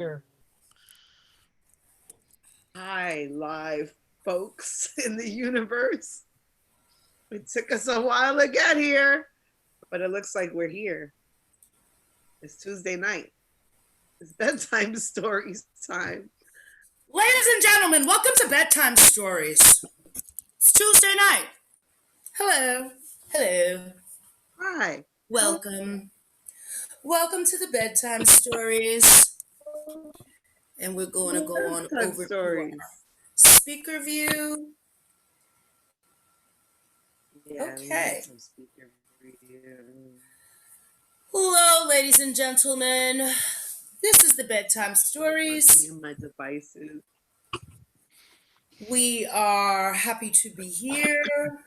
Here. Hi, live folks in the universe. It took us a while to get here, but it looks like we're here. It's Tuesday night. It's bedtime stories time. Ladies and gentlemen, welcome to Bedtime Stories. It's Tuesday night. Hello. Hello. Hi. Welcome. Welcome to the Bedtime Stories. And we're going to go on Bedtime over to stories. our speaker view. Yeah, Okay. some speaker review. Hello, ladies and gentlemen. This is the Bedtime Stories. My devices. We are happy to be here.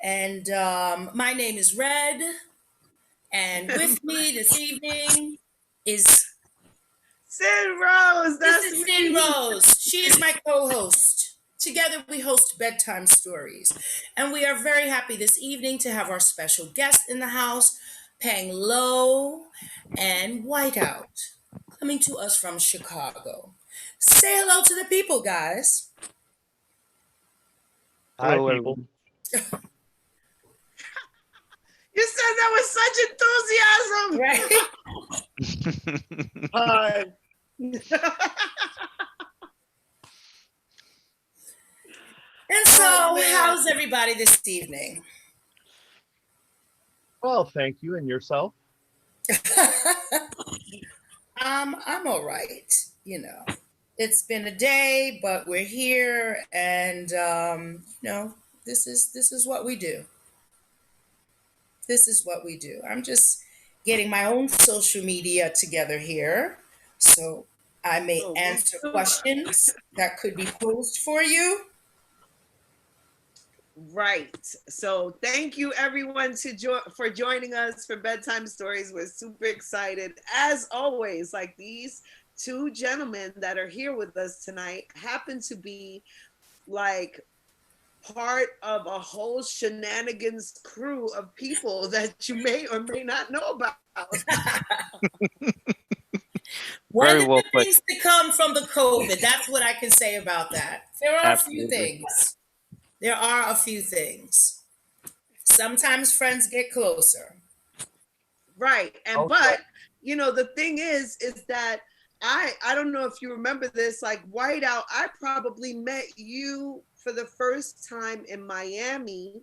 And my name is Red. And with me this evening is Sin Rose. this is Sin Rose. She is my co-host. Together we host Bedtime Stories. And we are very happy this evening to have our special guest in the house, Pang Lo and Whiteout, coming to us from Chicago. Say hello to the people, guys. Hi, Hello, people. everyone. You said that with such enthusiasm. Right? Hi. And so, Oh, man. how's everybody this evening? Well, thank you. And yourself? I'm all right. You know, it's been a day, but we're here, and this is what we do. This is what we do. I'm just getting my own social media together here, so I may answer questions that could be posed for you. Right. So thank you everyone for joining us for Bedtime Stories. We're super excited. As always, like these two gentlemen that are here with us tonight happen to be like part of a whole shenanigans crew of people that you may or may not know about. One Very of well the put. things to come from the COVID, that's what I can say about that. There are a few Absolutely. things. There are a few things. Sometimes friends get closer. Right. And Okay. but you know the thing is that I don't know if you remember this, like Whiteout, I probably met you for the first time in Miami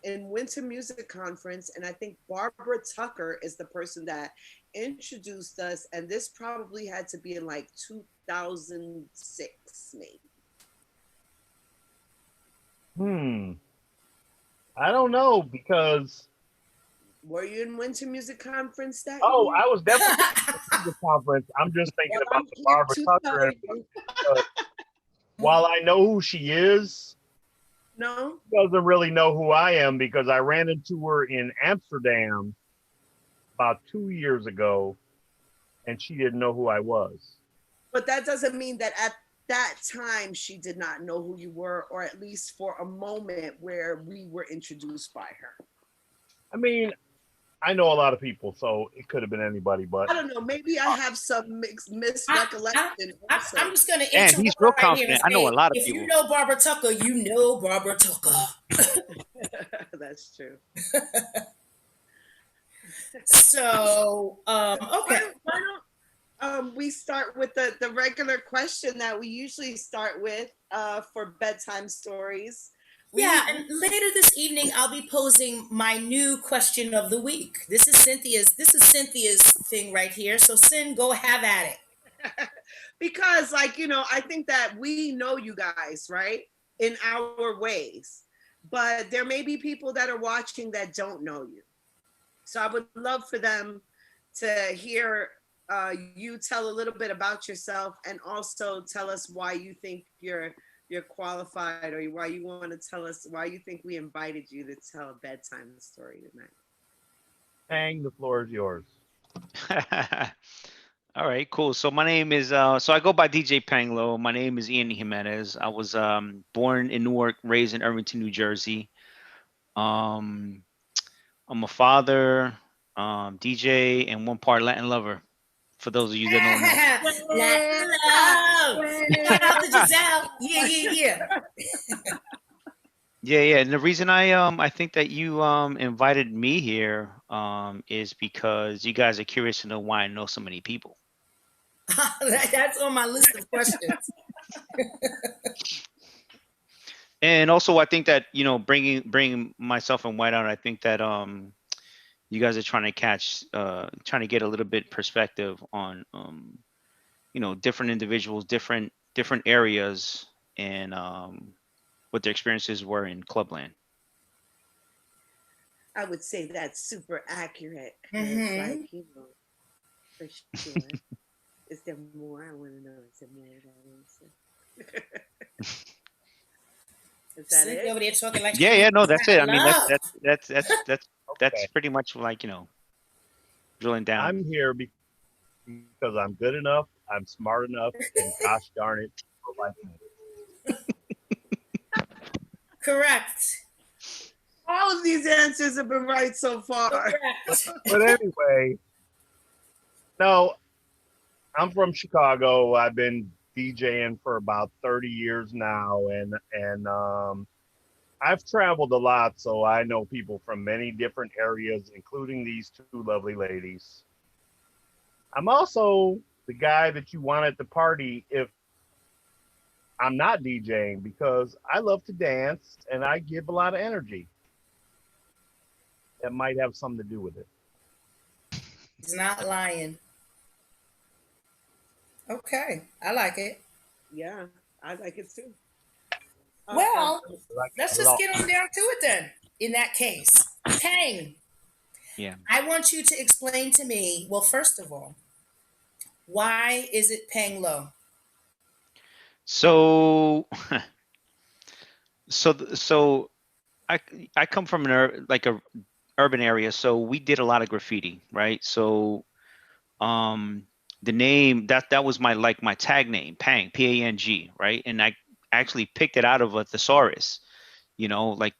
in Winter Music Conference, and I think Barbara Tucker is the person that introduced us, and this probably had to be in like 2006 maybe. I don't know because Were you in Winter Music Conference that I year? was definitely at the conference. I'm just thinking Well, about I'm the here Barbara to Tucker. tell And, you. while I know who she is, No? she doesn't really know who I am because I ran into her in Amsterdam about 2 years ago, and she didn't know who I was. But that doesn't mean that at that time she did not know who you were, or at least for a moment where we were introduced by her. I mean, I know a lot of people, so it could have been anybody. But I don't know. Maybe I have some misrecollection. I'm just going to And interrupt he's real right here and confident. I know a say, lot of if you people. know Barbara Tucker, you know Barbara Tucker. That's true. So, okay. Why don't we start with the regular question that we usually start with for bedtime stories? Yeah, and later this evening I'll be posing my new question of the week. This is Cynthia's thing right here. So Sin, go have at it. Because like, you know, I think that we know you guys, right? In our ways. But there may be people that are watching that don't know you. So I would love for them to hear you tell a little bit about yourself, and also tell us why you think you're qualified, or why you want to tell us why you think we invited you to tell a bedtime story tonight. Hang, the floor is yours. All right, cool. So my name is so I go by DJ Panglo. My name is Ian Jimenez. I was born in Newark, raised in Irvington, New Jersey. I'm a father, DJ, and one part Latin lover. For those of you that don't know. Shout out to Giselle. Yeah. Yeah. And the reason I think that you invited me here is because you guys are curious to know why I know so many people. That's on my list of questions. And also, I think that bringing myself and Whiteout, I think that you guys are trying to get a little bit perspective on different individuals, different areas, and what their experiences were in Clubland. I would say that's super accurate. Mhm. Like, for sure. Is there more? I want to know. Is there more that answer? Is that Sleepy it? over there talking like Yeah, no, that's it. I mean, love. that's Okay. pretty much like drilling down. I'm here because I'm good enough, I'm smart enough, and gosh darn it, people like me. Correct. All of these answers have been right so far. Correct. But anyway, no, I'm from Chicago. I've been DJing for about 30 years now, and I've traveled a lot, so I know people from many different areas, including these two lovely ladies. I'm also the guy that you want at the party if I'm not DJing because I love to dance and I give a lot of energy. That might have something to do with it. He's not lying. Okay, I like it. Yeah, I like it too. Well, Like, let's just get on down to it then. In that case, Pang, Yeah. I want you to explain to me. Well, first of all, why is it Pang Lo? So, so I come from like a urban area, so we did a lot of graffiti, right? So, the name that was my tag name, Pang, P-A-N-G, right? And I actually picked it out of a thesaurus, like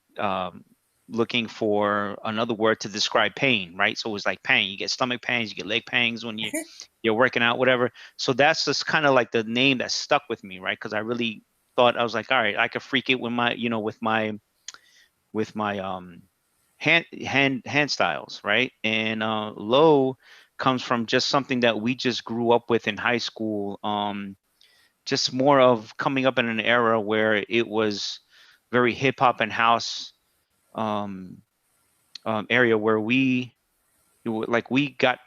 looking for another word to describe pain, right? So it was like pain. You get stomach pains, you get leg pains when you're working out, whatever. So that's just kind of like the name that stuck with me, right? Because I really thought, I was like, all right, I could freak it with my, with my hand styles, right? And low comes from just something that we just grew up with in high school. Just more of coming up in an era where it was very hip hop and house area where we got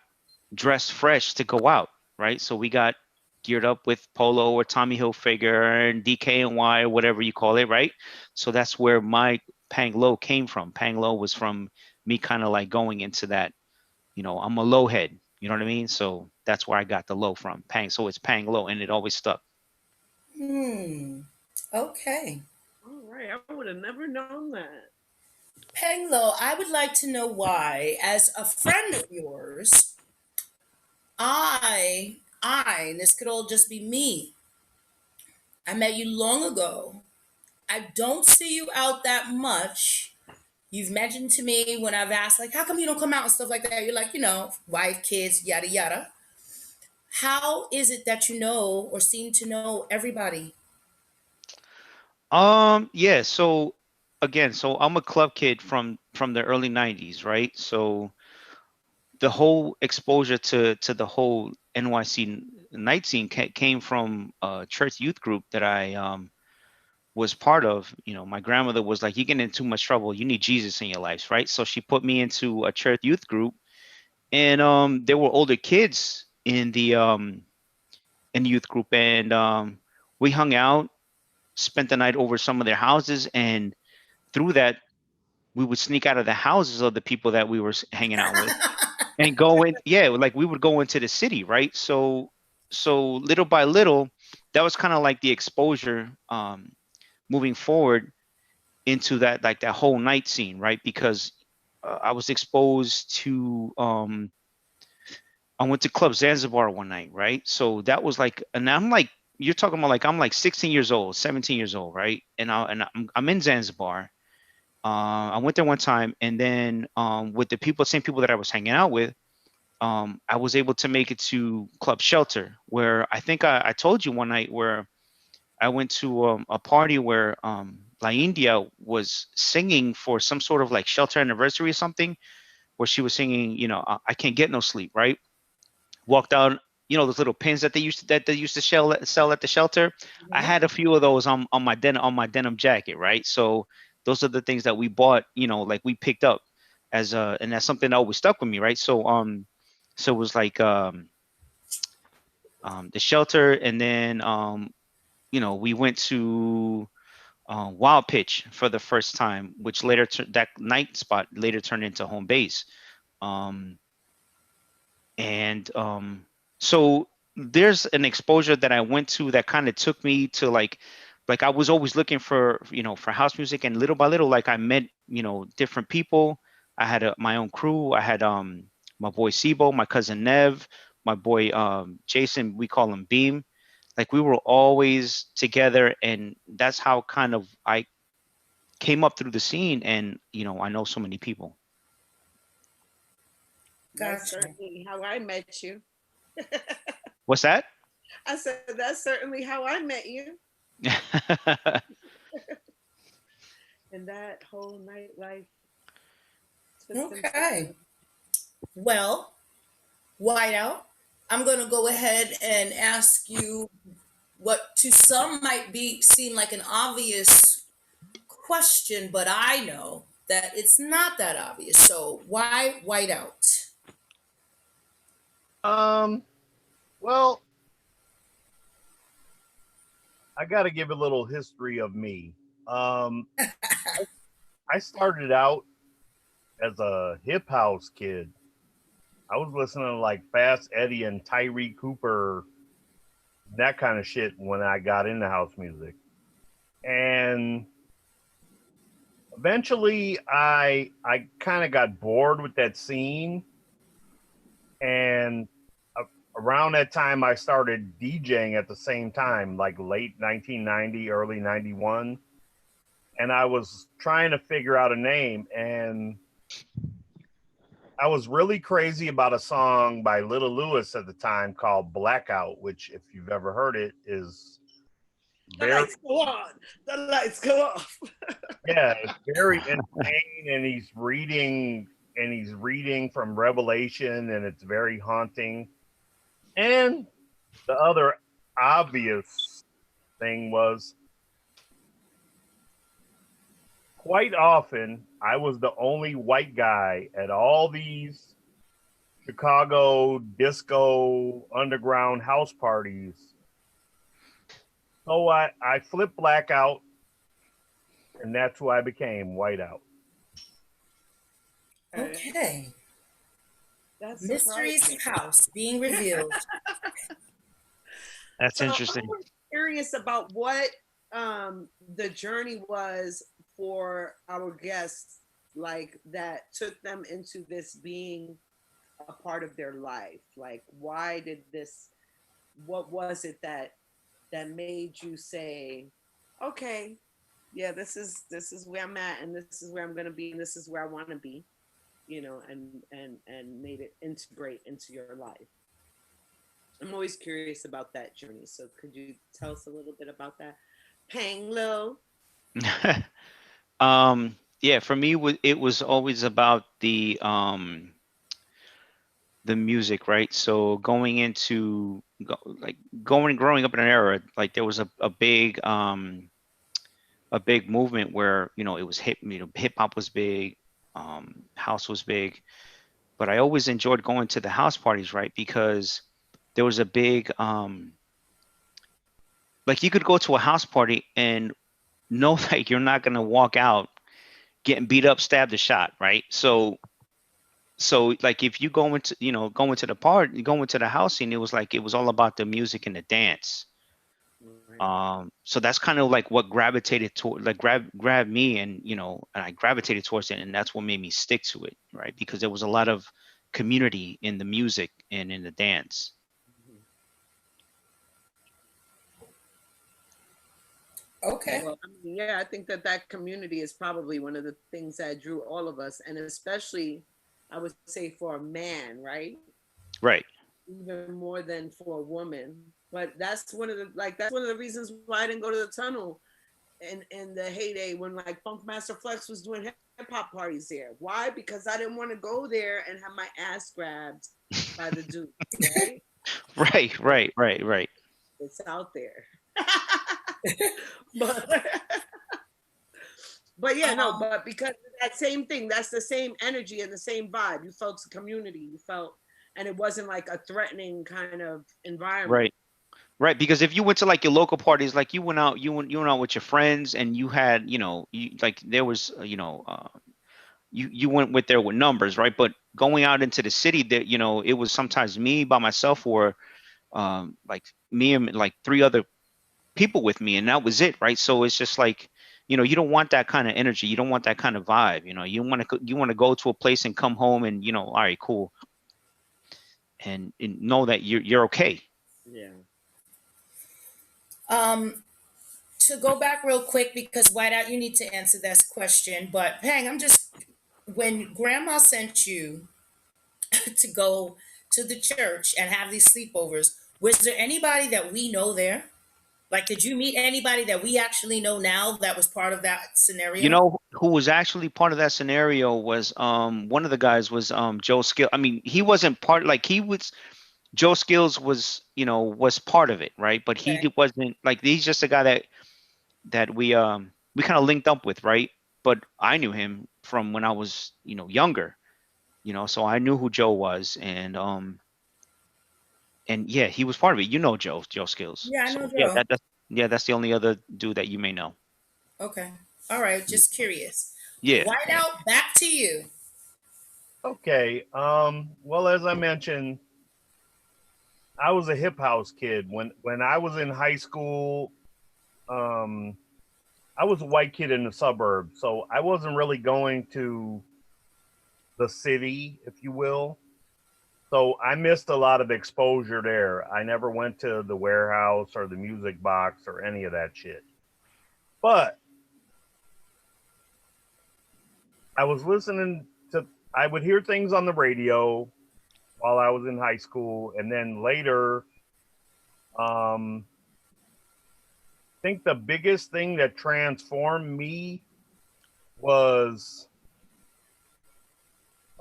dressed fresh to go out, right? So we got geared up with polo or Tommy Hilfiger and DKNY or whatever you call it, right? So that's where my Pang Lo came from. Pang Lo was from me kind of like going into that, I'm a low head, you know what I mean? So that's where I got the low from, Pang. So it's Pang Lo, and it always stuck. Okay. All right, I would have never known that. Pang Lo, I would like to know why, as a friend of yours, and this could all just be me. I met you long ago. I don't see you out that much. You've mentioned to me when I've asked, like, how come you don't come out and stuff like that? You're like, wife, kids, yada, yada. How is it that you know or seem to know everybody? Yeah. So again, so I'm a club kid from the early 90s, right? So the whole exposure to the whole NYC night scene came from a church youth group that I was part of. My grandmother was like, "You get in too much trouble. You need Jesus in your life," right? So she put me into a church youth group, and there were older kids in the youth group, and we hung out, spent the night over some of their houses, and through that, we would sneak out of the houses of the people that we were hanging out with and go in. Yeah, like we would go into the city, right? So little by little, that was kind of like the exposure moving forward into that, like that whole night scene, right? Because I was exposed to I went to Club Zanzibar one night, right? So that was like, and I'm like, you're talking about like I'm like 16 years old, 17 years old, right? And I'm in Zanzibar. I went there one time, and then with the same people that I was hanging out with, I was able to make it to Club Shelter, where I think I told you one night where I went to a party where La India was singing for some sort of like shelter anniversary or something, where she was singing, I can't get no sleep, right? Walked out, those little pins that they used to sell at the shelter. I Mhm. had a few of those on my denim jacket, right? So those are the things that we bought, like we picked up and that's something that always stuck with me, right? So it was like the shelter, and then we went to Wild Pitch for the first time, which that night spot later turned into home base. Um, and so there's an exposure that I went to that kind of took me to like I was always looking for house music, and little by little, like I met different people. I had my own crew. I had my boy Sibo, my cousin Nev, my boy Jason. We call him Beam. Like we were always together, and that's how kind of I came up through the scene, and I know so many people. That's Gotcha. certainly how I met you. What's that? I said, that's certainly how I met you. And that whole nightlife twists and Okay. turns. Well, Whiteout, I'm going to go ahead and ask you what to some might be seem like an obvious question, but I know that it's not that obvious. So why Whiteout? Um, well, I got to give a little history of me. Um, I started out as a hip house kid. I was listening to like Fast Eddie and Tyree Cooper, that kind of shit when I got into house music. And eventually I kind of got bored with that scene, and around that time I started DJing at the same time, like late 1990, early 91, and I was trying to figure out a name, and I was really crazy about a song by Little Lewis at the time called Blackout, which, if you've ever heard it, is The very, lights go on, the lights go off. yeah, it's very insane, and he's reading from Revelation, and it's very haunting. And the other obvious thing was, quite often I was the only white guy at all these Chicago disco underground house parties. So I flipped blackout, and that's who I became, Whiteout. Okay. Okay. That's Mysteries surprising. of House being revealed. That's So interesting. I'm curious about what the journey was for our guests, like that took them into this being a part of their life. Like, why did this? What was it that made you say, okay, yeah, this is where I'm at, and this is where I'm gonna be, and this is where I want to be, and made it integrate into your life. I'm always curious about that journey. So could you tell us a little bit about that? Pang Lo. Yeah, for me, it was always about the music, right? So growing up in an era like there was a big movement where it was hip hop was big, house was big, but I always enjoyed going to the house parties, right? Because there was a big like you could go to a house party and know that you're not gonna walk out getting beat up, stabbed, or shot, right? So like if you go into the part, go into the house scene, it was like it was all about the music and the dance. Right. So that's kind of like what gravitated toward, like grabbed me, and I gravitated towards it, and that's what made me stick to it, right? Because there was a lot of community in the music and in the dance. Mhm. Okay. Well, I mean, yeah, I think that that community is probably one of the things that drew all of us, and especially, I would say for a man, right? Right. even more than for a woman. But that's one of the reasons why I didn't go to the tunnel in the heyday when like Funk Master Flex was doing hip hop parties there. Why? Because I didn't want to go there and have my ass grabbed by the dude, right? Right. Right. Right. Right. It's out there. but but yeah, no, but because of that same thing, that's the same energy and the same vibe. You felt the community, you felt, and it wasn't like a threatening kind of environment. Right. Right, because if you went to like your local parties, like you went out with your friends, and you had, like there was, you went with there with numbers, right? But going out into the city, that it was sometimes me by myself, or like me and like three other people with me, and that was it, right? So it's just like, you don't want that kind of energy, you don't want that kind of vibe, you want to go to a place and come home and all right, cool, and know that you're okay. Yeah. To go back real quick, because Whiteout, you need to answer this question. But hang, when Grandma sent you to go to the church and have these sleepovers, was there anybody that we know there? Like, did you meet anybody that we actually know now that was part of that You scenario? know who was actually part of that scenario was one of the guys was Joe Skill. I mean, he wasn't part, like he was Joe Skills was, was part of it, right? But Okay. wasn't, like, he's just a guy that we kind of linked up with, right? But I knew him from when I was, younger, so I knew who Joe was, and yeah, he was part of it. Joe Skills. Yeah, I know So yeah, Joe. that's the only other dude that you may know. Okay. All right. Just curious. Yeah, yeah. Whiteout, back to you. Okay. Well, as I mentioned, I was a hip house kid when I was in high school. Um, I was a white kid in the suburbs, so I wasn't really going to the city, if you will. So I missed a lot of exposure there. I never went to the warehouse or the music box or any of that shit. But I was listening to, I would hear things on the radio while I was in high school. And then later, I think the biggest thing that transformed me was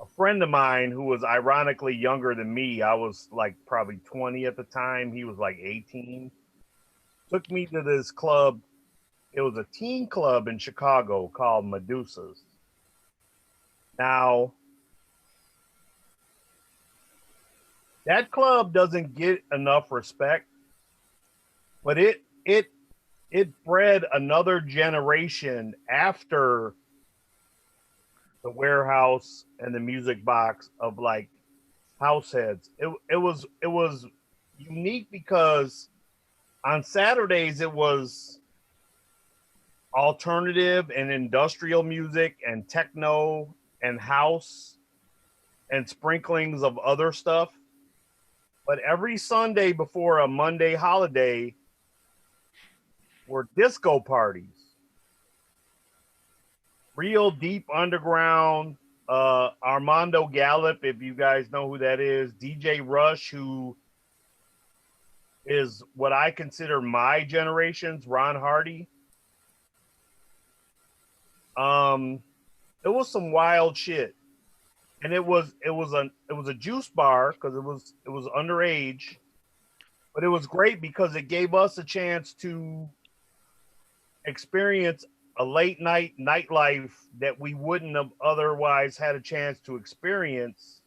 a friend of mine who was ironically younger than me. I was like probably 20 at the time. He was like 18. Took me to this club. It was a teen club in Chicago called Medusa's. Now, that club doesn't get enough respect, but it bred another generation after the warehouse and the music box of like house heads. It was unique because on Saturdays it was alternative and industrial music and techno and house and sprinklings of other stuff. But every Sunday before a Monday holiday were disco parties. Real deep underground. Armando Gallup, if you guys know who that is, DJ Rush, who is what I consider my generation's Ron Hardy. It was some wild shit, and it was a juice bar because it was underage, but it was great because it gave us a chance to experience a late night nightlife that we wouldn't have otherwise had a chance to experience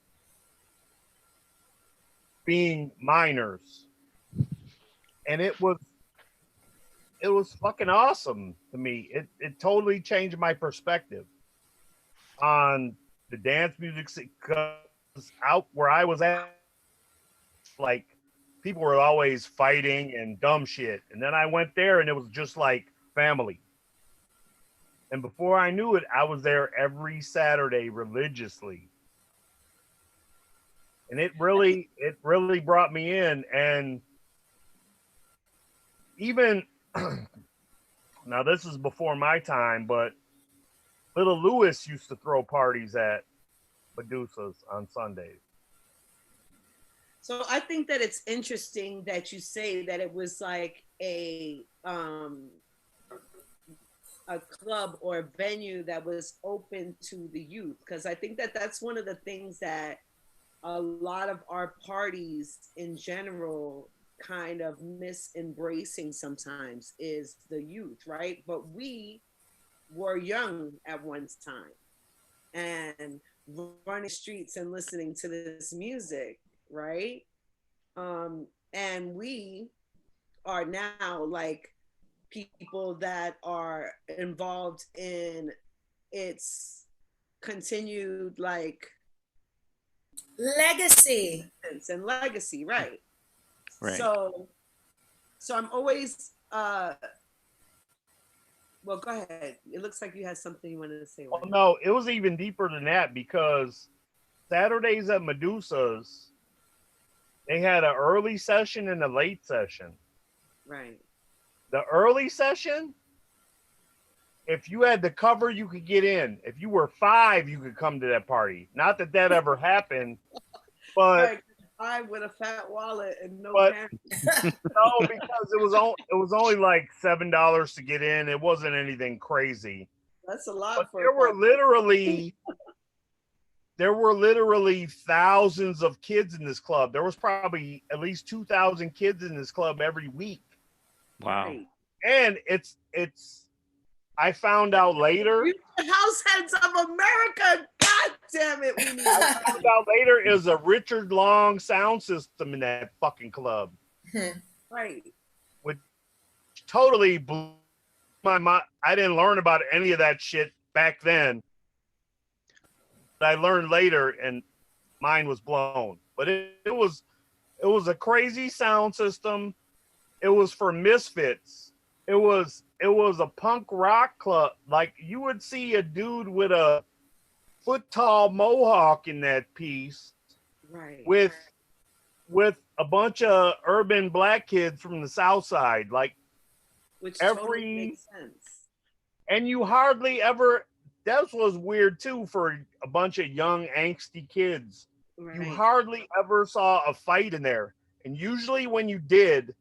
being minors. And it was fucking awesome to me. It totally changed my perspective on the dance music because out where I was at, like people were always fighting and dumb shit. And then I went there and it was just like family. And before I knew it, I was there every Saturday religiously. And it really brought me in. And even now this is before my time, but Little Lewis used to throw parties at Medusa's on Sundays. So I think that it's interesting that you say that it was like a club or a venue that was open to the youth, because I think that that's one of the things that a lot of our parties in general kind of miss embracing sometimes is the youth, right? But we were young at one time and running streets and listening to this music, right? And we are now like people that are involved in its continued like Legacy. and legacy, right? Right. So I'm always well, go ahead. It looks like you had something you wanted to say. Well, no, it was even deeper than that because Saturdays at Medusa's, they had an early session and a late session. Right. The early session, if you had the cover, you could get in. If you were 5, you could come to that party. Not that that ever happened, but Right. I with a fat wallet and no but parents. no, because it was only like $7 to get in. It wasn't anything crazy. That's a lot But for there a were fat literally thousands of kids in this club. There was probably at least 2,000 kids in this club every week. Wow. Right. And it's I found out later. You the house heads of America. God damn it. We need I found out later it was a Richard Long sound system in that fucking club. right. Which totally blew my mind. I didn't learn about any of that shit back then. But I learned later and mine was blown. But it was a crazy sound system. It was for misfits. It was a punk rock club. Like you would see a dude with a foot tall mohawk in that piece, Right. with a bunch of urban black kids from the South Side, like Which totally makes sense. and you hardly ever. That was weird too for a bunch of young angsty kids. Right. You hardly ever saw a fight in there, and usually when you did,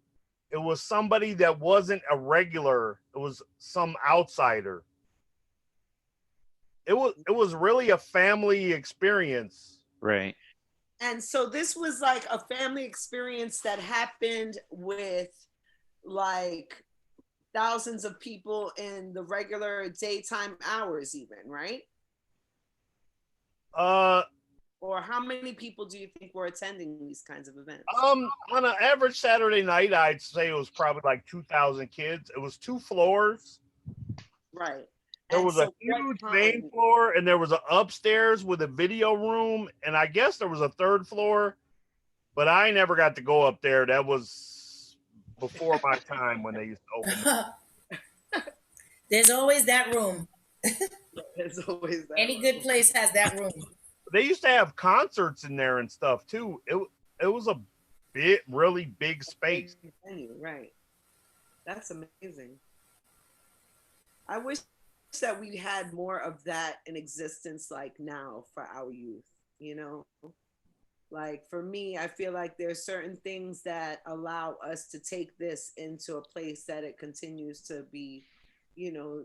it was somebody that wasn't a regular. It was some outsider. It was really a family experience. Right. And so this was like a family experience that happened with like thousands of people in the regular daytime hours even, right? Or how many people do you think were attending these kinds of events? On an average Saturday night, I'd say it was probably like 2,000 kids. It was 2 floors. Right. There And was so a huge what main time? floor, and there was an upstairs with a video room, and I guess there was a 3rd floor, but I never got to go up there. That was before my time when they used to open it. There's always that room. There's always that Any room. good place has that room. They used to have concerts in there and stuff too. It was a really big space. Right. That's amazing. I wish that we had more of that in existence like now for our youth, you know? Like for me, I feel like there's certain things that allow us to take this into a place that it continues to be, you know,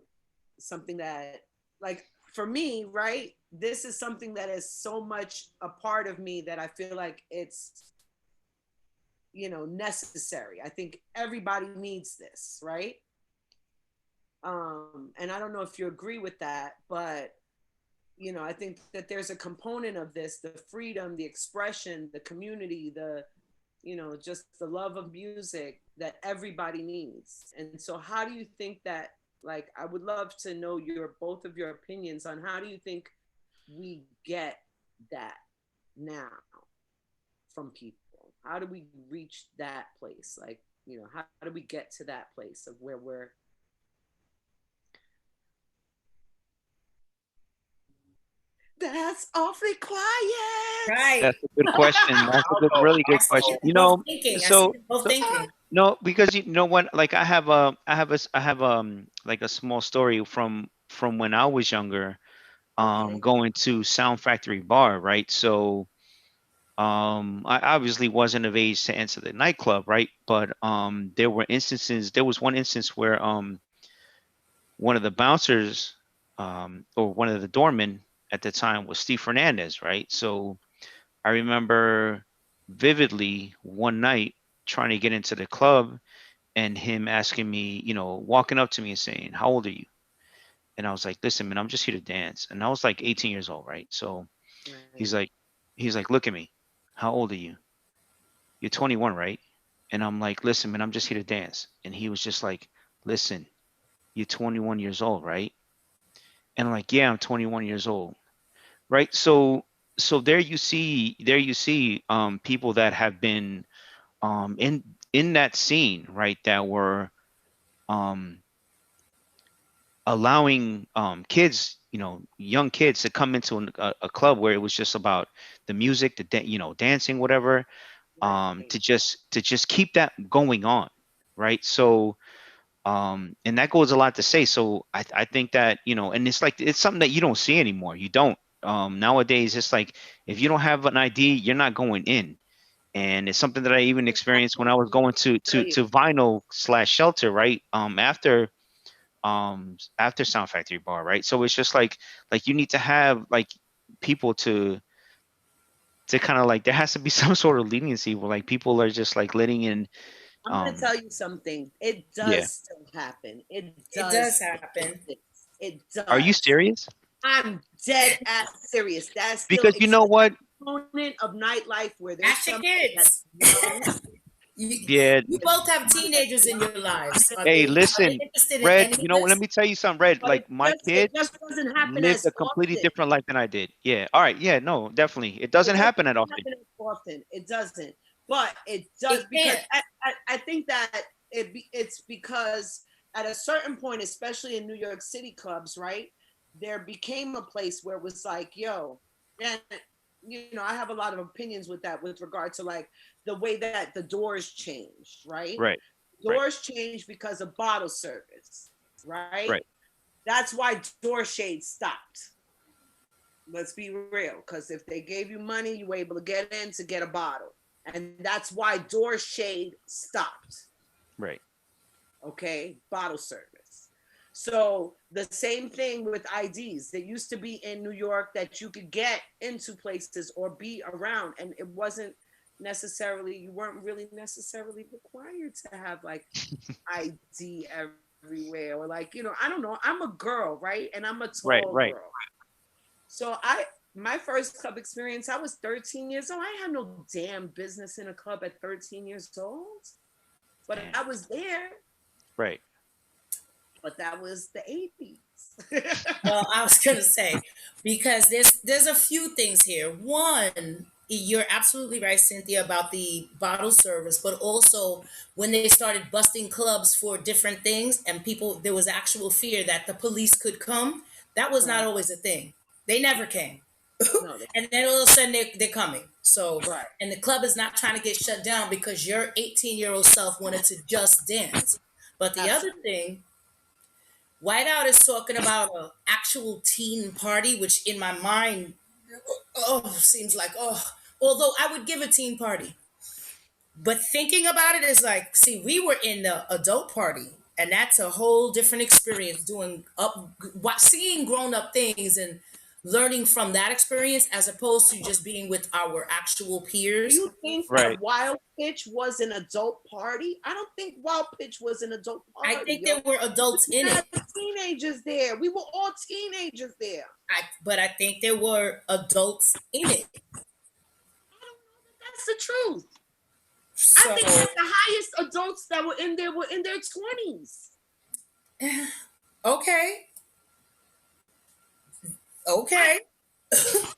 something that like for me, right? This is something that is so much a part of me that I feel like it's, you know, necessary. I think everybody needs this, right? And I don't know if you agree with that, but you know, I think that there's a component of this, the freedom, the expression, the community, the, you know, just the love of music that everybody needs. And so how do you think that, like, I would love to know both of your opinions on how do you think we get that now from people? How do we reach that place? Like, you know, how do we get to that place of where we're That's awfully quiet. Right. That's a good question. That's a good, really good question. You Both know, thinking. so Both thinking. no, because you know what? Like I have like a small story from when I was younger, Okay. going to Sound Factory Bar, right? So, I obviously wasn't of age to enter the nightclub, right? But there were instances. There was one instance where one of the bouncers, or one of the doormen at the time was Steve Fernandez, right? So I remember vividly one night trying to get into the club and him asking me, walking up to me and saying, "How old are you?" And I was like, "Listen, man, I'm just here to dance." And I was like 18 years old, right? So Right. he's like, "Look at me. How old are you? You're 21, right?" And I'm like, "Listen, man, I'm just here to dance." And he was just like, "Listen, you're 21 years old, right?" And I'm like, "Yeah, I'm 21 years old." Right? So there you see people that have been in that scene, right, that were um allowing kids, young kids to come into a club where it was just about the music, dancing, whatever, Right. to just keep that going on, right? So and that goes a lot to say. So I think that, and it's like it's something that you don't see anymore. You don't nowadays. It's like if you don't have an ID, you're not going in. And it's something that I even experienced when I was going Tell you. to vinyl slash shelter, right? After Sound Factory Bar, right? So it's just like you need to have like people to kind of like there has to be some sort of leniency where like people are just like letting in. I'm going to um tell you something. It yeah. does still happen. It It does does happen. exist. It Are you does. serious? I'm dead ass serious. That still Because you know exists. what? Component of nightlife where there's Ask your somebody that's kids. young. Yeah. You both have teenagers in your lives. Hey, Are they listen, interested in Red. any of Let this? me tell you something, Red. But Like my it kid just doesn't happen lived as a completely often. different life than I did. Yeah. All right. Yeah. No, definitely. It It doesn't doesn't happen that often. happen as often. It doesn't. But it does It because can't. I think that it's because at a certain point, especially in New York City clubs, right, there became a place where it was like, yo, and I have a lot of opinions with that with regard to like the way that the doors changed, right? Right. Right. Doors changed because of bottle service, right? Right. That's why door shades stopped. Let's be real, because if they gave you money, you were able to get in to get a bottle, and that's why door shade stopped. Right. Okay, bottle service. So the same thing with IDs. They used to be in New York that you could get into places or be around, and it wasn't necessarily, you weren't really necessarily required to have like ID everywhere, or like, I don't know. I'm a girl, right? And I'm a Right. tall Right. girl. So my first club experience, I was 13 years old. I had no damn business in a club at 13 years old, but Damn. I was there. Right. But that was the 80s. Well, I was gonna say because there's a few things here. One, you're absolutely right, Cynthia, about the bottle service, but also when they started busting clubs for different things and people there was actual fear that the police could come. That was not Right. always a thing. They never came. No, And then all of a sudden they're coming. So right. and the club is not trying to get shut down because your 18-year-old self wanted to just dance. But the other Absolutely. thing, Whiteout is talking about an actual teen party, which in my mind, seems like, although I would give a teen party. But thinking about it is like, see, we were in the adult party, and that's a whole different experience doing seeing grown up things and learning from that experience as opposed to just being with our actual Do peers. you think Right. that Wild Pitch was an adult party? I don't think Wild Pitch was an adult I party, think yo. there were adults in We it. had teenagers there. We were all teenagers there. But I think there were adults in it. I don't know that that's the truth. I So think that the highest adults that were in their 20s. okay, I, okay. please.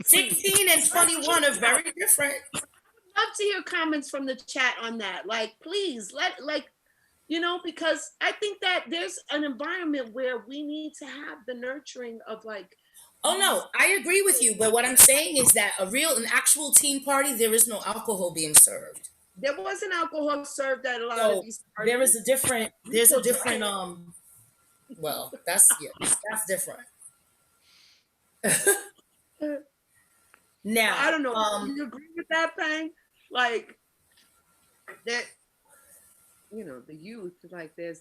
16 and 21 are very different. Love to hear comments from the chat on that. Like, please because I think that there's an environment where we need to have the nurturing of like Oh these. no, I agree with you. But what I'm saying is that an actual teen party, there is no alcohol being served. There wasn't alcohol served at a lot of So these there is parties. a different, You there's a still different, drank. well, that's different. Now, I don't know. Do you agree with that, Pang? Like that, the youth. Like there's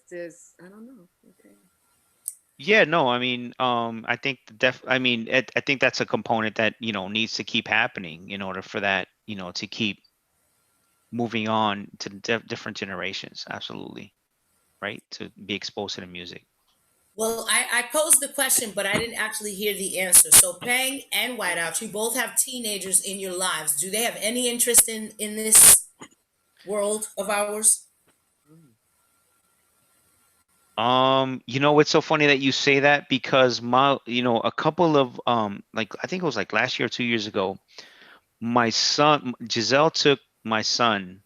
I don't know. Okay. Yeah, no, I mean, I think I mean, I think that's a component that, needs to keep happening in order for that, to keep moving on to different generations. Absolutely. Right? To be exposed to the music. well, I posed the question, but I didn't actually hear the answer. So, Pang and Whiteout, you both have teenagers in your lives. Do they have any interest in this world of ours? It's so funny that you say that because a couple of like I think it was like last year or 2 years ago, my son Giselle took my son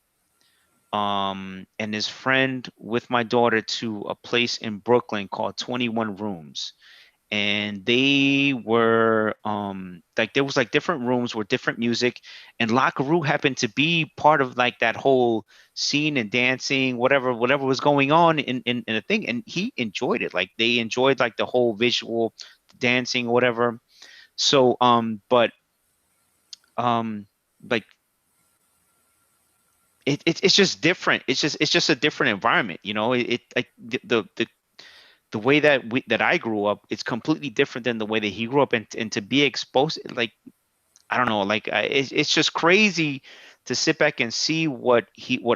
and his friend with my daughter to a place in Brooklyn called 21 Rooms. And they were like there was like different rooms with different music, and Lockeroo happened to be part of like that whole scene and dancing, whatever was going on in a thing, and he enjoyed it. Like they enjoyed like the whole visual dancing, whatever. So but um like it's just different. It's just a different environment, it like the way that I grew up, it's completely different than the way that he grew up, and to be exposed, like I don't know, like it's just crazy to sit back and see what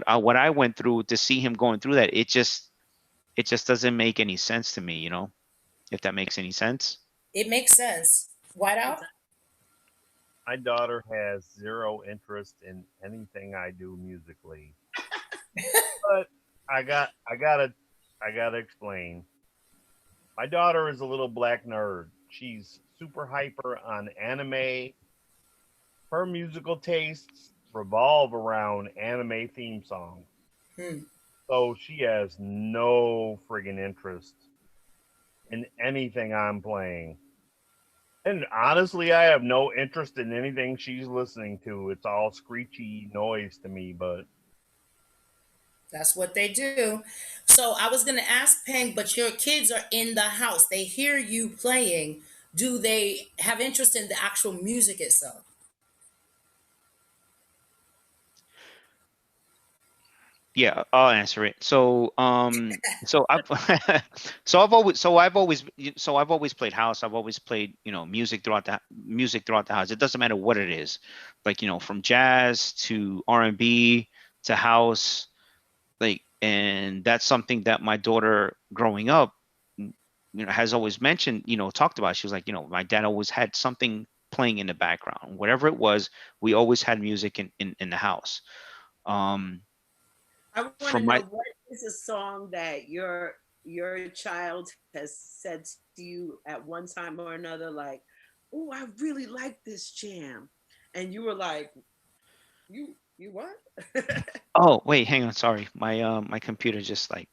I went through, to see him going through that. It just doesn't make any sense to me, if that makes any sense. It makes sense. Whiteout? My daughter has zero interest in anything I do musically. But I gotta explain. My daughter is a little black nerd. She's super hyper on anime. Her musical tastes revolve around anime theme songs. Hmm. So she has no friggin' interest in anything I'm playing. And honestly, I have no interest in anything she's listening to. It's all screechy noise to me, but That's what they do. So I was going to ask Peng, but your kids are in the house. They hear you playing. Do they have interest in the actual music itself? Yeah, I'll answer it. So I've I've always played house. I've always played, music throughout the house. It doesn't matter what it is, like, from jazz to R&B to house, like, and that's something that my daughter growing up, has always mentioned, talked about. She was like, my dad always had something playing in the background, whatever it was. We always had music in the house. Um, I want to from know my what is a song that your child has said to you at one time or another, like, "Oh, I really like this jam," and you were like, "You what?" Oh, wait, hang on. Sorry. My computer just like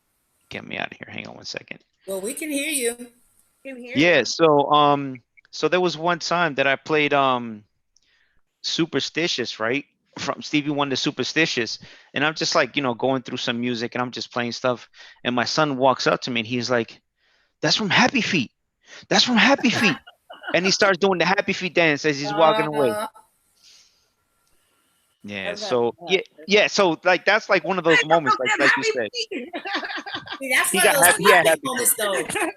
get me out of here. Hang on one second. Well, we can hear you. Can hear Yeah, you. so there was one time that I played Superstitious, right? From Stevie Wonder Superstitious. And I'm just like, going through some music, and I'm just playing stuff, and my son walks up to me and he's like, "That's from Happy Feet. That's from Happy Feet." And he starts doing the Happy Feet dance as he's walking away. Uh, Yeah, I've had so that. yeah, so like that's like one of I those don't know moments, like them like you happy said. feet. See, that's He one of got those happy, yeah, teaching Happy Feet. moments, though.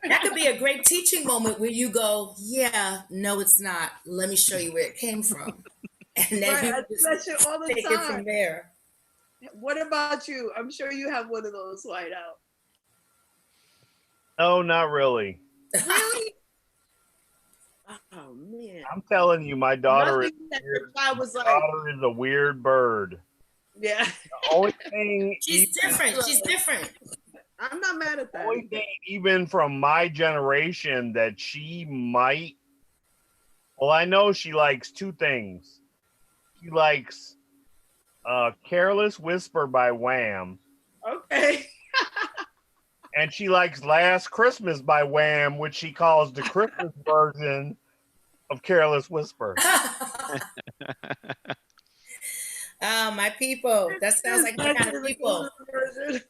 That could be a great teaching moment where you go, "Yeah, no, it's not. Let me show you where it came from," and then Right, you I do just that shit all the take it time. from there. What about you? I'm sure you have one of those Whiteout. no, not really. Really? Oh man. I'm telling you, my daughter is Nothing that your weird. child My was like, daughter is a weird bird. yeah. The only thing, She's even different. She's different. I'm not mad at that only either. thing, even from my generation, that she might. Well, I know she likes two things. She likes "Careless Whisper" by Wham, Okay. and she likes "Last Christmas" by Wham, which she calls the Christmas version of "Careless Whisper." My people. That sounds It's like my kind of actually the people. Christmas version.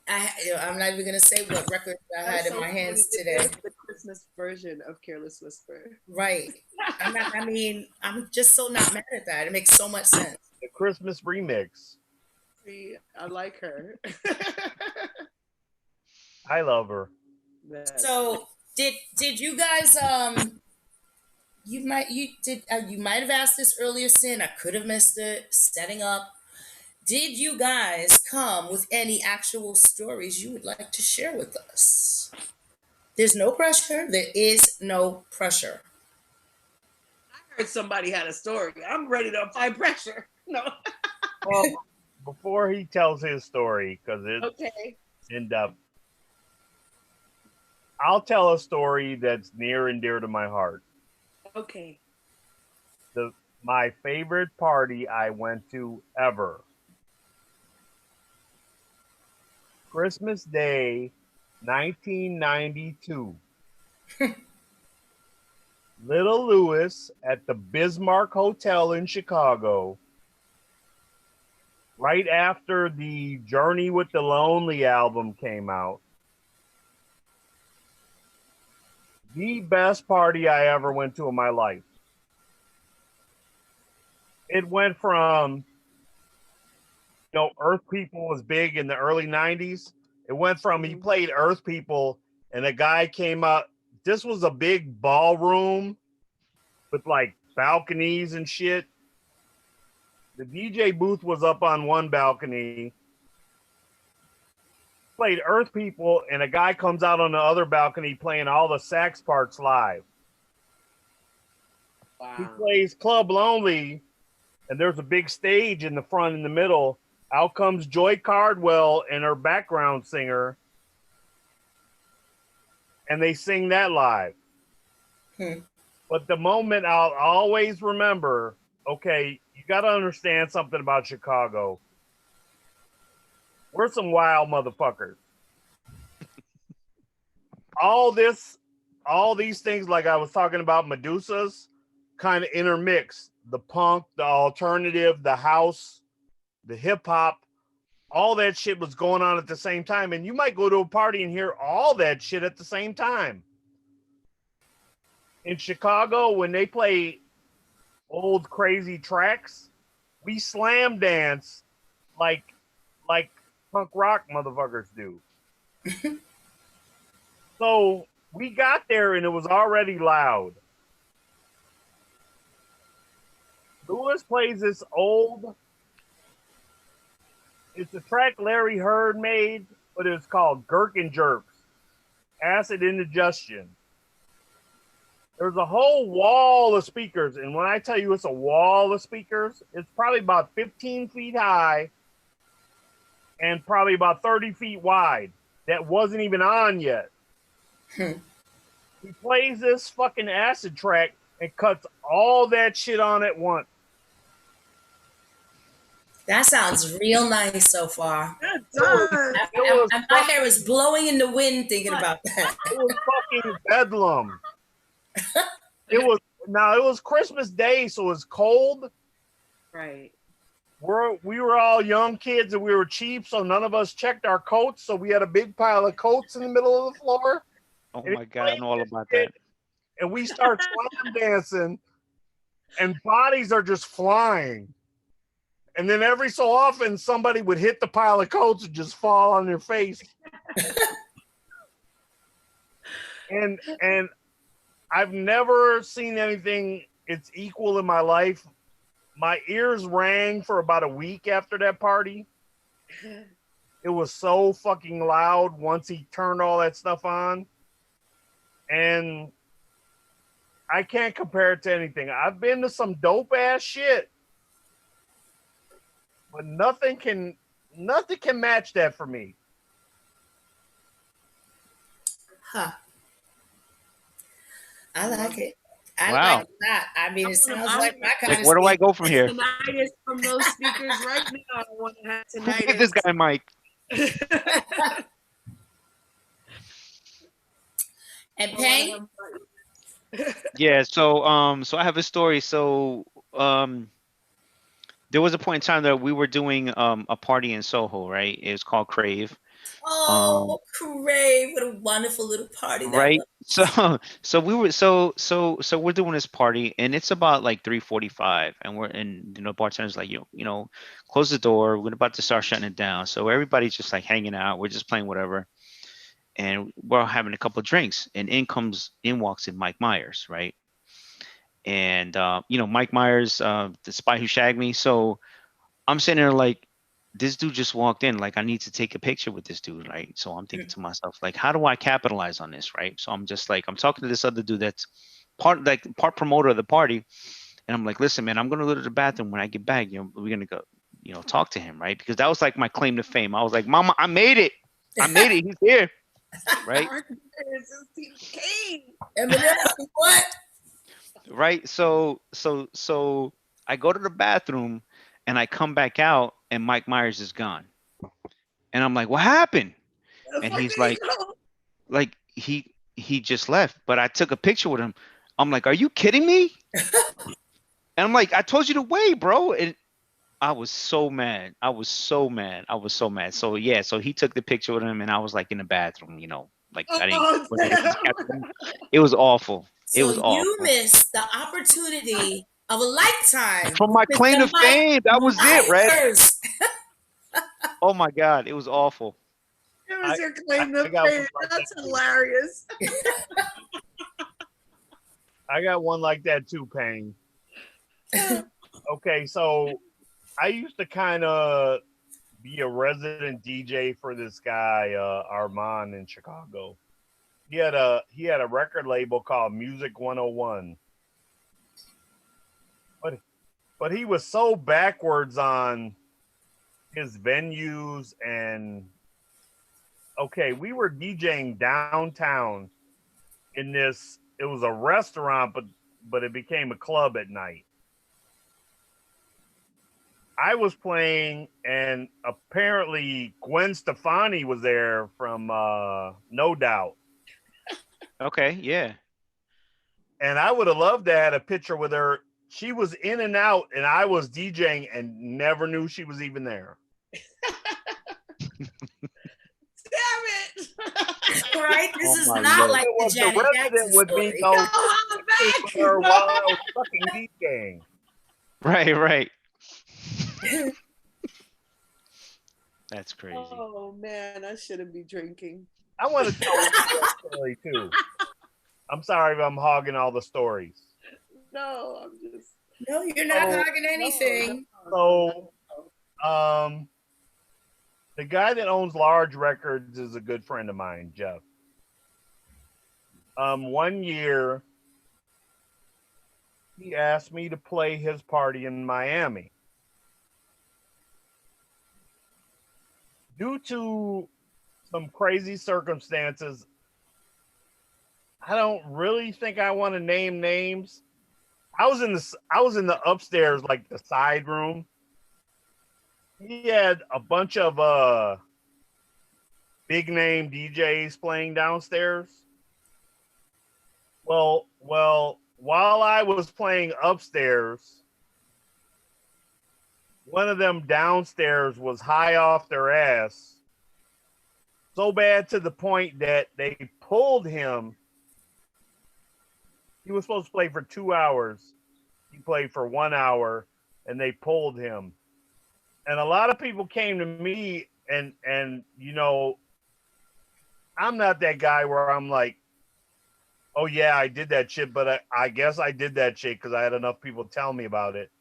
I'm not even gonna say what records I had That's in so my funny. hands It today. is the Christmas version of Careless Whisper. Right. I'm just so not mad at that. It makes so much sense. The Christmas remix. See, I like her. I love her. So did you guys you might have asked this earlier, Sin. I could have missed it. Setting up. Did you guys come with any actual stories you would like to share with us? There's no pressure. There is no pressure. I heard somebody had a story. I'm ready to apply pressure. No. Well, before he tells his story, because it's Okay. in depth, I'll tell a story that's near and dear to my heart. Okay. My favorite party I went to ever. Christmas Day, 1992. Little Louis at the Bismarck Hotel in Chicago. Right after the Journey with the Lonely album came out. The best party I ever went to in my life. It went from, Earth People was big in the early 90s. It went from he played Earth People and a guy came up. This was a big ballroom with like balconies and shit. The DJ booth was up on one balcony. Played Earth People and a guy comes out on the other balcony playing all the sax parts live. Wow. He plays Club Lonely and there's a big stage in the front in the middle. Out comes Joy Cardwell and her background singer. And they sing that live. But the moment I'll always remember, okay, you got to understand something about Chicago. We're some wild motherfuckers. All these things, like I was talking about Medusa's, kind of intermixed. The punk, the alternative, the house, the hip hop, all that shit was going on at the same time. And you might go to a party and hear all that shit at the same time. In Chicago, when they play old crazy tracks, we slam dance like punk rock motherfuckers do. So we got there and it was already loud. Louis plays this old, it's a track Larry Heard made, but it's called Gherkin Jerks, Acid Indigestion. There's a whole wall of speakers, and when I tell you it's a wall of speakers, it's probably about 15 feet high and probably about 30 feet wide. That wasn't even on yet. He plays this fucking acid track and cuts all that shit on at once. That sounds real nice so far. It does. My hair is blowing in the wind thinking about that. It was fucking bedlam. It was Christmas Day, so it was cold. Right. We were all young kids and we were cheap, so none of us checked our coats. So we had a big pile of coats in the middle of the floor. Oh my God, I know all about that. And we start slam dancing, and bodies are just flying. And then every so often, somebody would hit the pile of coats and just fall on their face. and I've never seen anything it's equal in my life. My ears rang for about a week after that party. It was so fucking loud once he turned all that stuff on. And I can't compare it to anything. I've been to some dope ass shit. But nothing can match that for me. Huh. I like it. I Wow. like that. I mean, it sounds like my kind of Where do I go from here? Tinnitus from those speakers right now. I want to have Who tinnitus. gave this guy Mike? And Payne? Yeah, so I have a story. So there was a point in time that we were doing a party in Soho, right? It was called Crave. Oh, Crave, what a wonderful little party that Right. was. So we were so we're doing this party and it's about like 3:45 and we're and bartender's like close the door, we're about to start shutting it down, so everybody's just like hanging out, we're just playing whatever, and we're having a couple of drinks, and in walks in Mike Myers, right? And Mike Myers, the spy who shagged me. So I'm sitting there like, this dude just walked in. Like, I need to take a picture with this dude, right? So I'm thinking to myself, like, how do I capitalize on this, right? So I'm just like, I'm talking to this other dude that's part promoter of the party, and I'm like, listen, man, I'm gonna go to the bathroom. When I get back, we're gonna go, talk to him, right? Because that was like my claim to fame. I was like, Mama, I made it. I made it. He's here, right? What? Right. So I go to the bathroom and I come back out and Mike Myers is gone. And I'm like, what happened? And he's like he just left. But I took a picture with him. I'm like, are you kidding me? And I'm like, I told you to wait, bro. And I was so mad. I was so mad. I was so mad. So yeah, so he took the picture with him and I was like in the bathroom, like I didn't. It was awful. It So was you awful. missed the opportunity of a lifetime From my claim to fame, that was it, right? Myers. Oh my God, it was awful. It was your claim to fame. That's hilarious. I got one like that too, Payne. Okay, so I used to kind of be a resident DJ for this guy, Armand in Chicago. He had a record label called Music 101. But he was so backwards on his venues, and okay, we were DJing downtown in this, it was a restaurant, but it became a club at night. I was playing, and apparently Gwen Stefani was there from No Doubt. Okay, yeah. And I would have loved to have a picture with her. She was in and out, and I was DJing and never knew she was even there. Damn it! Right? This is not Lord. like the Janet Jackson with story. me go back her while I was fucking DJing. Right. That's crazy. Oh man, I shouldn't be drinking. I want to tell you that story too. I'm sorry if I'm hogging all the stories. No, I'm just. No, you're not hogging anything. So, the guy that owns Large Records is a good friend of mine, Jeff. One year, he asked me to play his party in Miami. Due to some crazy circumstances, I don't really think I want to name names. I was in the upstairs, like the side room. He had a bunch of big name DJs playing downstairs. Well, while I was playing upstairs, one of them downstairs was high off their ass. So bad to the point that they pulled him. He was supposed to play for 2 hours. He played for 1 hour, and they pulled him. And a lot of people came to me, and I'm not that guy where I'm like, oh yeah, I did that shit, but I guess I did that shit because I had enough people tell me about it.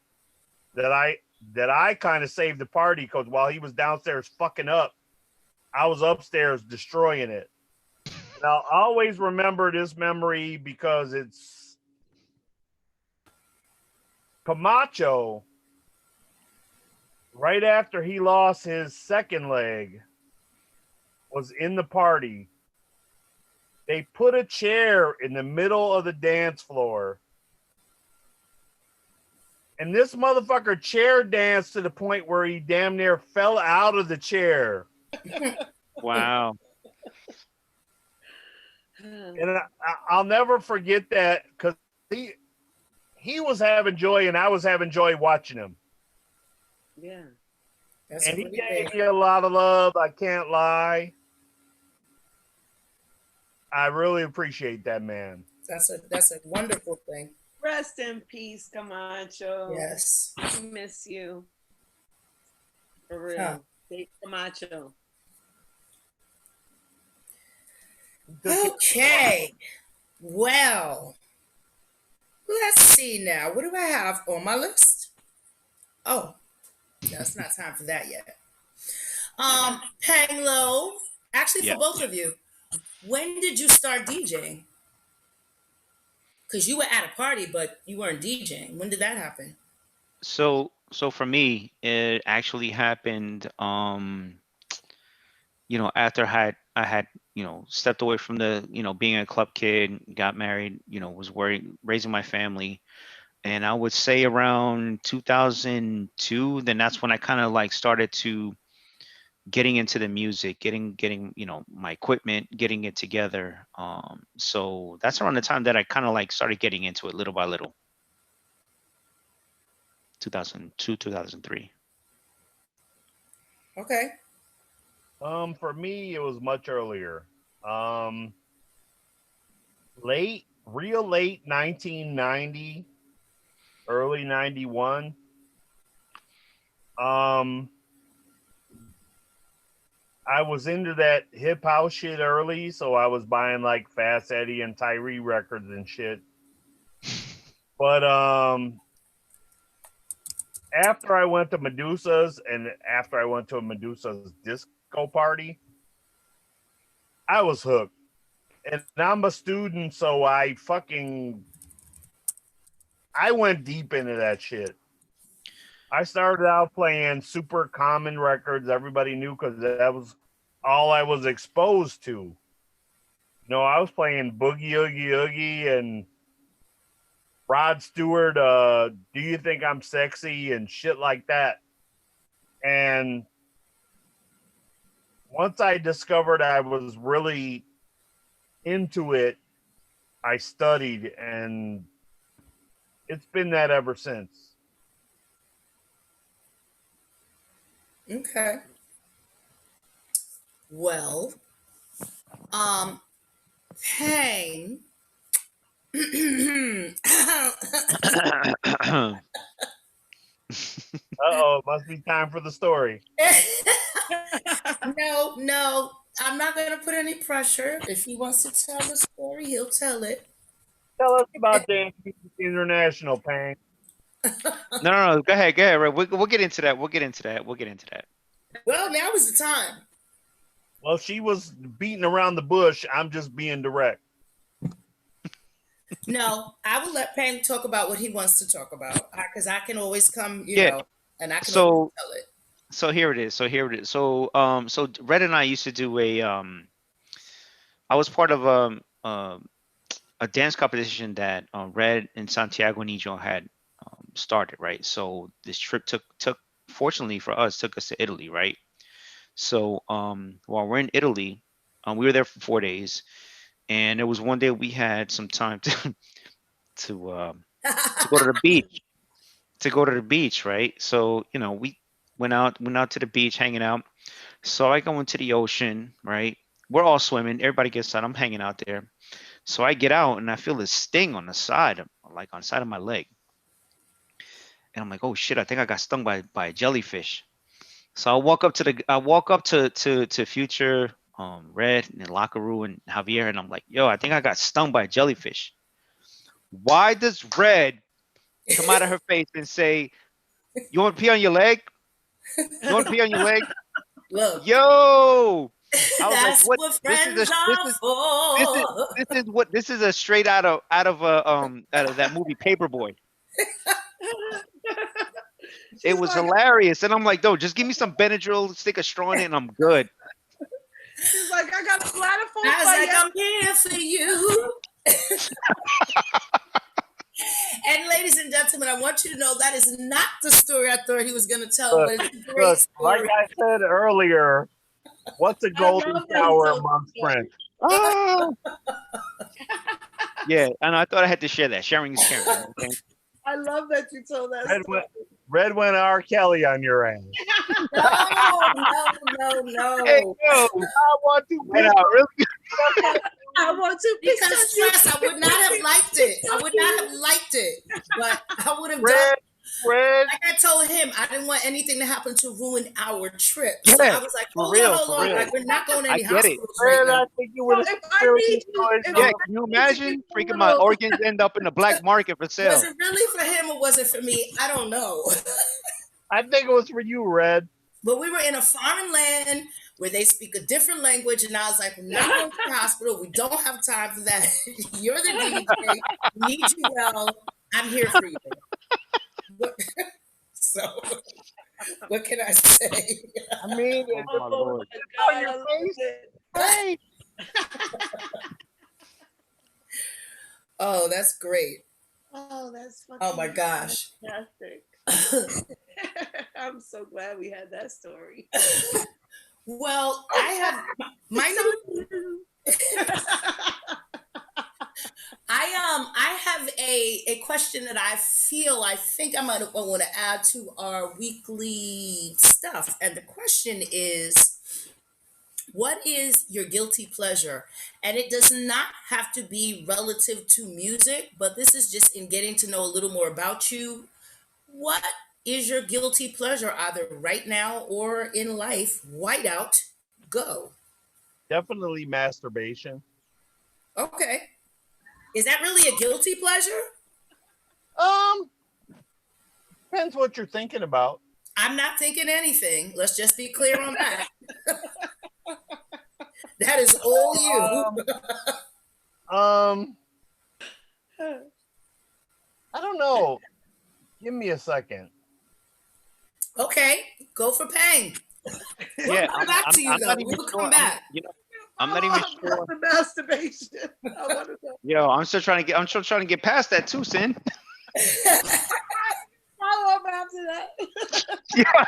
That I kind of saved the party, because while he was downstairs fucking up, I was upstairs destroying it. And I'll always remember this memory because it's Camacho, right after he lost his second leg, was in the party. They put a chair in the middle of the dance floor. And this motherfucker chair danced to the point where he damn near fell out of the chair. Wow. And I'll never forget that, because he was having joy and I was having joy watching him. Yeah. That's And a he really gave big. me a lot of love. I can't lie. I really appreciate that man. That's a wonderful thing. Rest in peace, Camacho. Yes. I miss you. For Huh. real. Big Camacho. He took care of my mom. Okay. Well, let's see now. What do I have on my list? Oh, no, it's not time for that yet. Panglo, actually for Yeah. both of you, when did you start DJing? Because you were at a party, but you weren't DJing. When did that happen? So for me, it actually happened. After I had stepped away from the being a club kid, got married, was worried raising my family, and I would say around 2002, then that's when I kind of like started to getting into the music, getting my equipment, getting it together. So that's around the time that I kind of like started getting into it little by little. 2002, 2003. Okay. For me, it was much earlier. Um, real late 1990, early 91. Um, I was into that hip house shit early, so I was buying like Fast Eddie and Tyree records and shit. But after I went to Medusa's and after I went to a Medusa's disco party, I was hooked. And I'm a student, so I went deep into that shit. I started out playing super common records everybody knew because that was all I was exposed to. I was playing Boogie Oogie Oogie and Rod Stewart, Do You Think I'm Sexy and shit like that. And once I discovered I was really into it, I studied and it's been that ever since. Okay. Well, Pang. Uh-oh, it must be time for the story. No, no, I'm not going to put any pressure. If he wants to tell the story, he'll tell it. Tell us about Dance Music International, Pang. No. Go ahead. Ray. We'll get into that. We'll get into that. Well, now is the time. Well, she was beating around the bush. I'm just being direct. No, I will let Pang talk about what he wants to talk about because I can always come, Yeah. and I can always So tell it. so here it is. So Red and I used to do I was part of a dance competition that Red and Santiago Nijo had started, right? So this trip took fortunately for us took us to Italy, right? So while we're in Italy, we were there for 4 days, and there was one day we had some time to go to the beach, right? So we went out to the beach, hanging out. So I go into the ocean, right? We're all swimming. Everybody gets out. I'm hanging out there. So I get out and I feel this sting on the side, like on the side of my leg. And I'm like, oh shit, I think I got stung by a jellyfish. So I walk up to Future, Red and Lakaru and Javier, and I'm like, yo, I think I got stung by a jellyfish. Why does Red come out of her face and say, you want to pee on your leg? You want to pee on your leg? Look, Yo, I was like, that's what? what This is a friends are for. this is a straight out of that movie Paperboy. It She's was like, hilarious, and I'm like, no, just give me some Benadryl, stick a straw in it, and I'm good. she's like, I got a bladder full I was by like, you. I'm here for you. And ladies and gentlemen, I want you to know that is not the story I thought he was going to tell, Look, but it's a great like story. I said earlier, what's a I golden love that he shower told amongst the friends? Ah! Yeah, and I thought I had to share that. Sharing is caring. Okay? I love that you told that Red story. Red went R. Kelly on your ass. No, no. Hey, yo, I want to went out really. I want to Because stress, I would not have liked it. I would not have liked it. But I would have done. Red. Like I told him, I didn't want anything to happen to ruin our trip. Yeah, So I was like, for hold real, on, hold for on. real. Like, we're not going to I any get it. hospitals right Red, now. I think you would have if I need you, if Yeah, I can you need to imagine? be Freaking my little- organs end up in the black market for sale. Was it really for him or was it for me? I don't know. I think it was for you, Red. But we were in a foreign land where they speak a different language, and I was like, we're not going to the hospital. We don't have time for that. You're the DJ. We need you well. I'm here for you. So, what can I say? I mean, Oh my lord. God, on your I love face. it. Hey, Oh, that's great. Oh, that's fucking Oh my gosh. fantastic. I'm so glad we had that story. Well, I have my I have a question that I think I might want to add to our weekly stuff. And the question is, what is your guilty pleasure? And it does not have to be relative to music, but this is just in getting to know a little more about you. What is your guilty pleasure, either right now or in life? Whiteout, go. definitely masturbation. Okay. Is that really a guilty pleasure? Depends what you're thinking about. I'm not thinking anything. Let's just be clear on that. That is all you. I don't know. Give me a second. Okay, go for Pang. Yeah, We'll come back to you, though. not even We'll sure. come back. I'm not even Oh, sure. the masturbation. I want to know. Yo, I'm still trying to get past that too, Sin. Follow up after that. Yeah.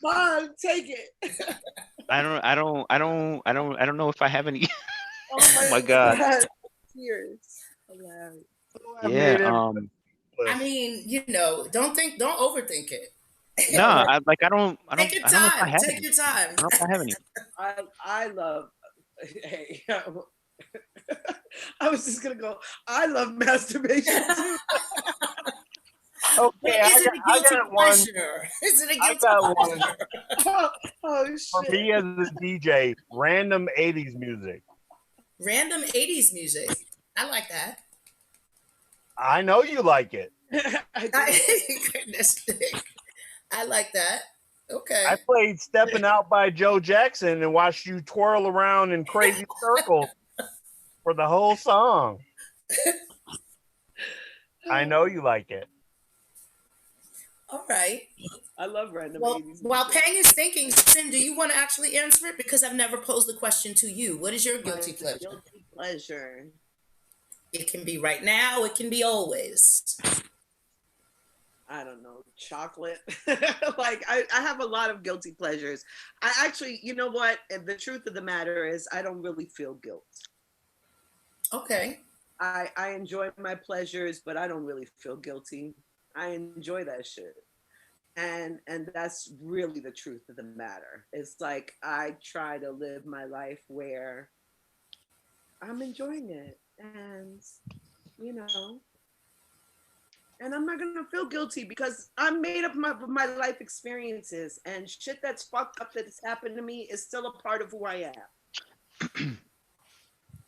Mom, take it. I don't know if I have any. Oh my God. Tears. Hilarious. I made Yeah. it. I mean, don't overthink it. No, I don't Take your know if I time. have Take any. your time. I don't know if I have any. I love. Hey, I was just gonna go. I love masturbation too. Okay, Is it a I guilty got one. pleasure? Is it a I guilty got one. pleasure? Oh For shit! me as a DJ, random 80s music. Random 80s music. I like that. I know you like it. Goodness. I like that. Okay. I played Stepping Out by Joe Jackson and watched you twirl around in crazy circles for the whole song. I know you like it. All right. I love random Well, 80s. while Pang is thinking, Sin, do you want to actually answer it? Because I've never posed the question to you. What is your guilty pleasure? Guilty pleasure. It can be right now. It can be always. I don't know, chocolate. Like I have a lot of guilty pleasures. I actually, you know what? The truth of the matter is I don't really feel guilt. Okay. I enjoy my pleasures, but I don't really feel guilty. I enjoy that shit. And that's really the truth of the matter. It's like I try to live my life where I'm enjoying it. And and I'm not gonna feel guilty because I'm made up of my life experiences, and shit that's fucked up that's happened to me is still a part of who I am.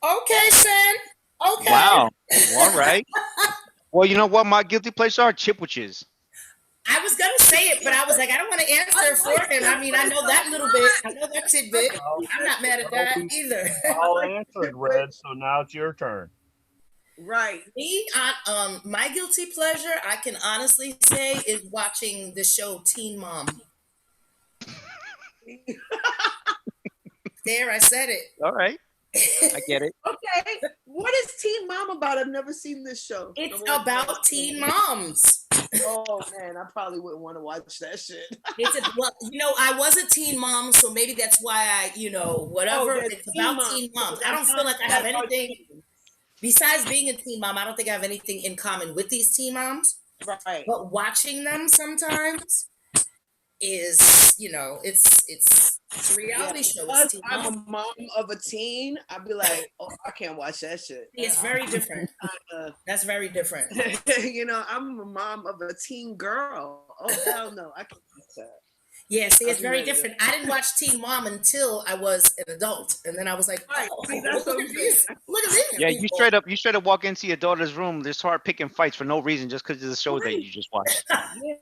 Okay, Sin. Okay. Wow. All right. Well, you know what my guilty pleasures are? Chipwiches. I was gonna say it, but I was like, I don't want to answer for him. I mean, I know that little bit. I know that tidbit. I'm not mad at that either. All answered, Red, so now it's your turn. Right. Me, my guilty pleasure, I can honestly say, is watching the show Teen Mom. There, I said it. All right. I get it. Okay. What is Teen Mom about? I've never seen this show. It's about teen moms. Oh man, I probably wouldn't want to watch that shit. Well, I was a teen mom, so maybe that's why I, whatever. Oh, it's about teen moms. I don't feel like I have anything besides being a teen mom. I don't think I have anything in common with these teen moms. Right. But watching them sometimes is, it's a Yeah. reality show. It's Plus, teen I'm mom. a mom of a teen. I'd be like, oh, I can't watch that shit. It's very different. I'm That's very different. I'm a mom of a teen girl. Oh hell no, I can't watch that. Yeah, see, I'll it's be very ready to. different. I didn't watch Teen Mom until I was an adult, and then I was like, Right. "Oh, See, that's look what I'm at saying. these! Look at these Yeah, people!" you straight up walk into your daughter's room, they start picking fights for no reason just because of the show that Right. you just watched.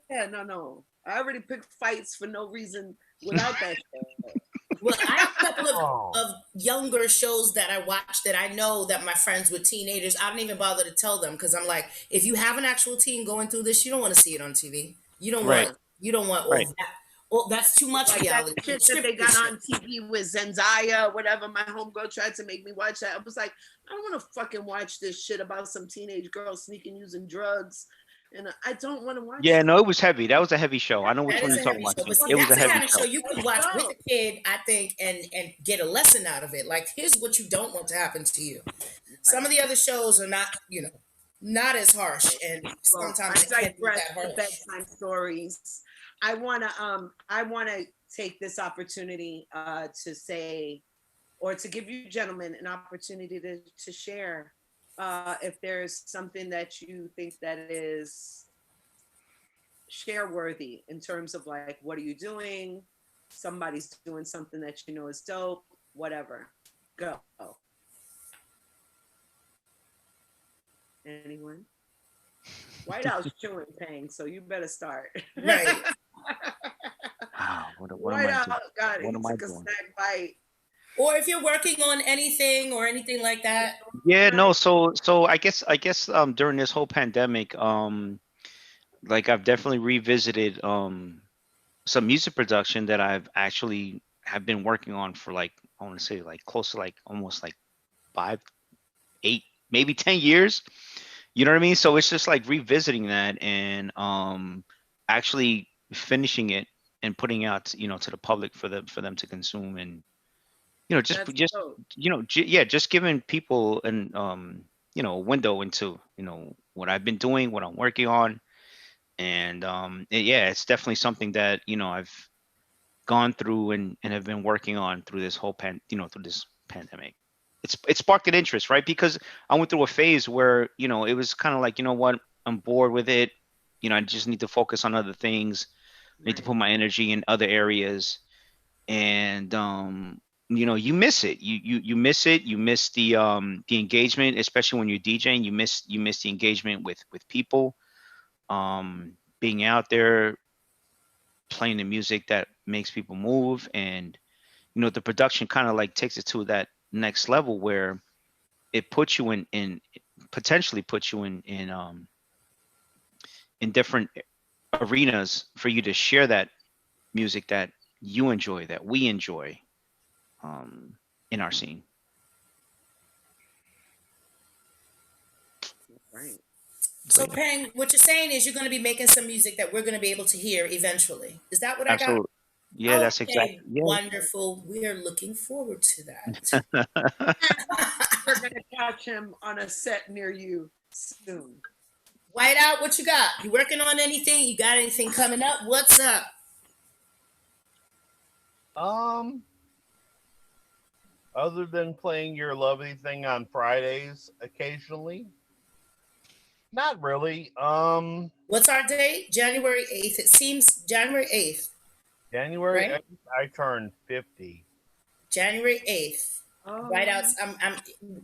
Yeah, no. I already picked fights for no reason without that show. Well, I have a couple Oh. of younger shows that I watch that I know that my friends with teenagers, I don't even bother to tell them because I'm like, if you have an actual teen going through this, you don't want to see it on TV. You don't Right, want you don't want all right. that. Oh, that's too much Like that reality. shit that they got on TV with Zendaya, whatever. My homegirl tried to make me watch that. I was like, I don't want to fucking watch this shit about some teenage girl sneaking using drugs, and I don't want to watch Yeah, that. no, it was heavy. That was a heavy show. I know which That one is you're a talking heavy about show, but too. see, It was that's a the heavy kind of show show. you can watch with a kid, I think, and get a lesson out of it. Like, here's what you don't want to happen to you. Some of the other shows are not, not as harsh, and Well, sometimes it I can be digress that to harsh. bedtime stories. I wanna take this opportunity to say, or to give you gentlemen an opportunity to share if there's something that you think that is share worthy in terms of like, what are you doing? Somebody's doing something that you know is dope, whatever. Go. Anyone? Whiteout's chewing pain, so you better start. Right. Wow, what am I Whiteout, doing? God, What he am I took a doing? snack bite. Or if you're working on anything or anything like that. Yeah, no, Right. so I guess during this whole pandemic, like I've definitely revisited some music production that I've actually have been working on for like I want to say like close to like almost like 5, 8, maybe 10 years. You know what I mean? So it's just like revisiting that and actually finishing it and putting out, to the public for them to consume and just That's just dope. yeah, just giving people an a window into, what I've been doing, what I'm working on and yeah, it's definitely something that, I've gone through and have been working on through this whole through this pandemic. It sparked an interest, right? Because I went through a phase where, it was kind of like, you know what, I'm bored with it. I just need to focus on other things. I need to Right. put my energy in other areas. And you miss it. You miss it. You miss the engagement, especially when you're DJing. You miss the engagement with people. Being out there playing the music that makes people move and the production kind of like takes it to that next level where it puts you in potentially puts you in different arenas for you to share that music that you enjoy, that we enjoy um in our scene. Right. So So, yeah, Peng, what you're saying is you're going to be making some music that we're going to be able to hear eventually. Is that what I got? absolutely. Yeah, that's Okay, exactly. Yeah. wonderful. We are looking forward to that. We're gonna catch him on a set near you soon. Whiteout, what you got? You working on anything? You got anything coming up? What's up? Um, other than playing your lovely thing on Fridays occasionally, not really. What's our date? January 8th. It seems January 8th, January right? 8th, I turned 50. January 8th. Oh, Whiteouts. I'm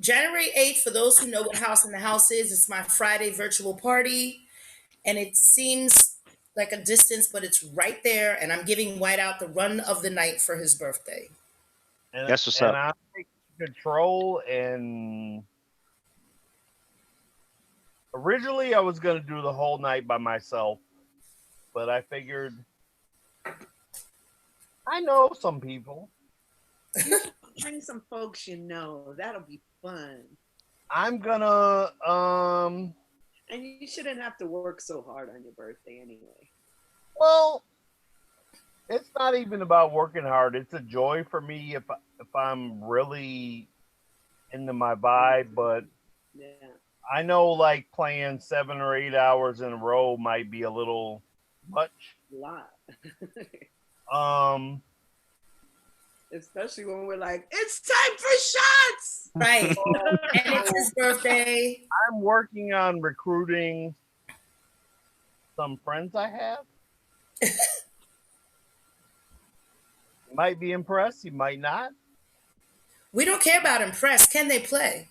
January 8th, for those who know what House in the House is, it's my Friday virtual party. And it seems like a distance, but it's right there. And I'm giving Whiteout the run of the night for his birthday. And That's what's and up. I take control and originally I was gonna do the whole night by myself, but I figured I know some people. bring some folks you know. That'll be fun. I'm gonna And you shouldn't have to work so hard on your birthday anyway. well, it's not even about working hard. It's a joy for me if I'm really into my vibe, but Yeah. I know like playing 7 or 8 hours in a row might be a little much. A lot. Um, Especially when we're like, it's time for shots. Right. so And it's his birthday. I'm working on recruiting some friends I have. You might be impressed, you might not. We don't care about impress. Can they play?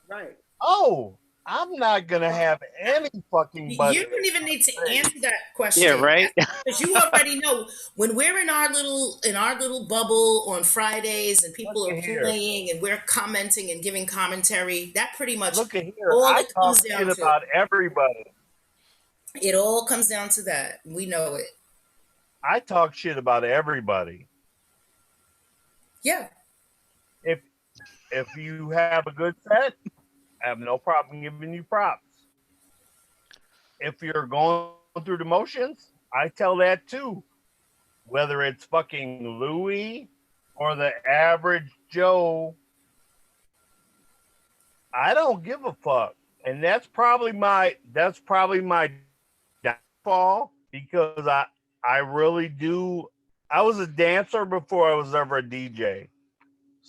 Right. Oh, I'm not gonna have any fucking buddy. You don't even need to answer that question. Yeah, right. Because you already know when we're in our little bubble on Fridays and people Look are at here. playing and we're commenting and giving commentary. That pretty much Look at here. all I it talk comes shit down to. about everybody. It all comes down to that. We know it. I talk shit about everybody. Yeah. If you have a good set, I have no problem giving you props. If you're going through the motions, I tell that too. Whether it's fucking Louis or the average Joe, I don't give a fuck. And that's probably my downfall because I really do. I was a dancer before I was ever a DJ.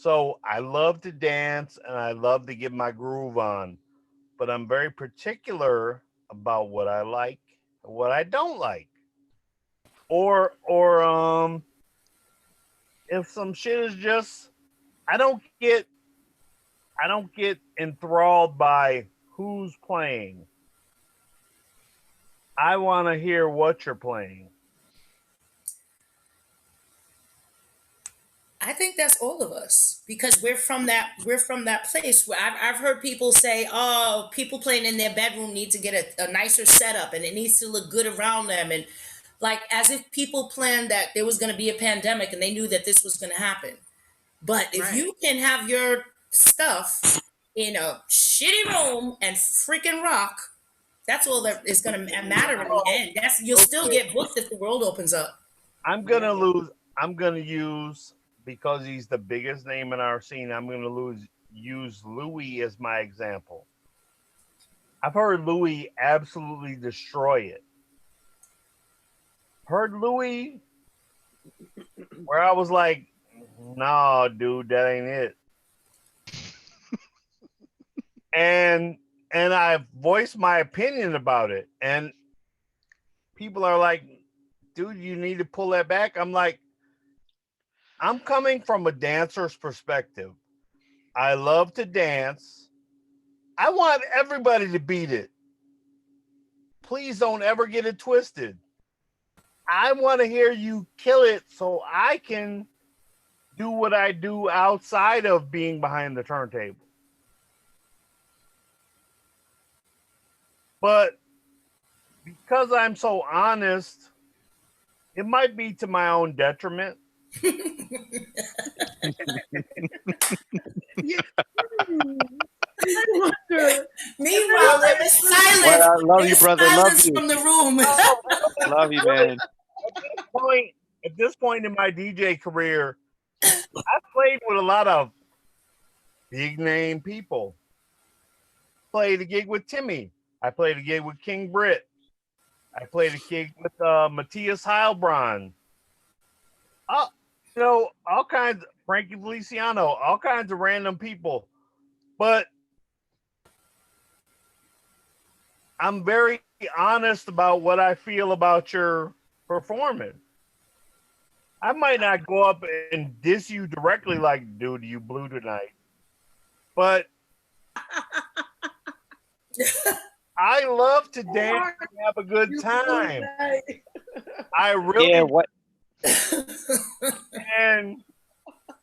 So I love to dance and I love to get my groove on, but I'm very particular about what I like and what I don't like. Or if some shit is just I don't get enthralled by who's playing. I want to hear what you're playing. I think that's all of us because we're from that place where I've heard people say, oh, people playing in their bedroom need to get a nicer setup and it needs to look good around them, and like as if people planned that there was going to be a pandemic and they knew that this was going to happen. But if Right. you can have your stuff in a shitty room and freaking rock, that's all that is going to matter in the end. You'll still get booked if the world opens up. I'm going to use, because he's the biggest name in our scene, I'm going to use Louis as my example. I've heard Louis absolutely destroy it. Heard Louis where I was like, no, dude, that ain't it. and I voiced my opinion about it. And people are like, dude, you need to pull that back. I'm like, I'm coming from a dancer's perspective. I love to dance. I want everybody to beat it. Please don't ever get it twisted. I want to hear you kill it so I can do what I do outside of being behind the turntable. But because I'm so honest, it might be to my own detriment. Meanwhile, there is silence. Well, I love you, There's brother. Love silence you. from the room. Love you, man. At this point in my DJ career, I played with a lot of big name people. Played a gig with Timmy. I played a gig with King Britt. I played a gig with Matthias Heilbronn. All kinds, Frankie Feliciano, all kinds of random people. But I'm very honest about what I feel about your performance. I might not go up and diss you directly like, dude, you blew tonight. But I love to dance and have a good time. I really and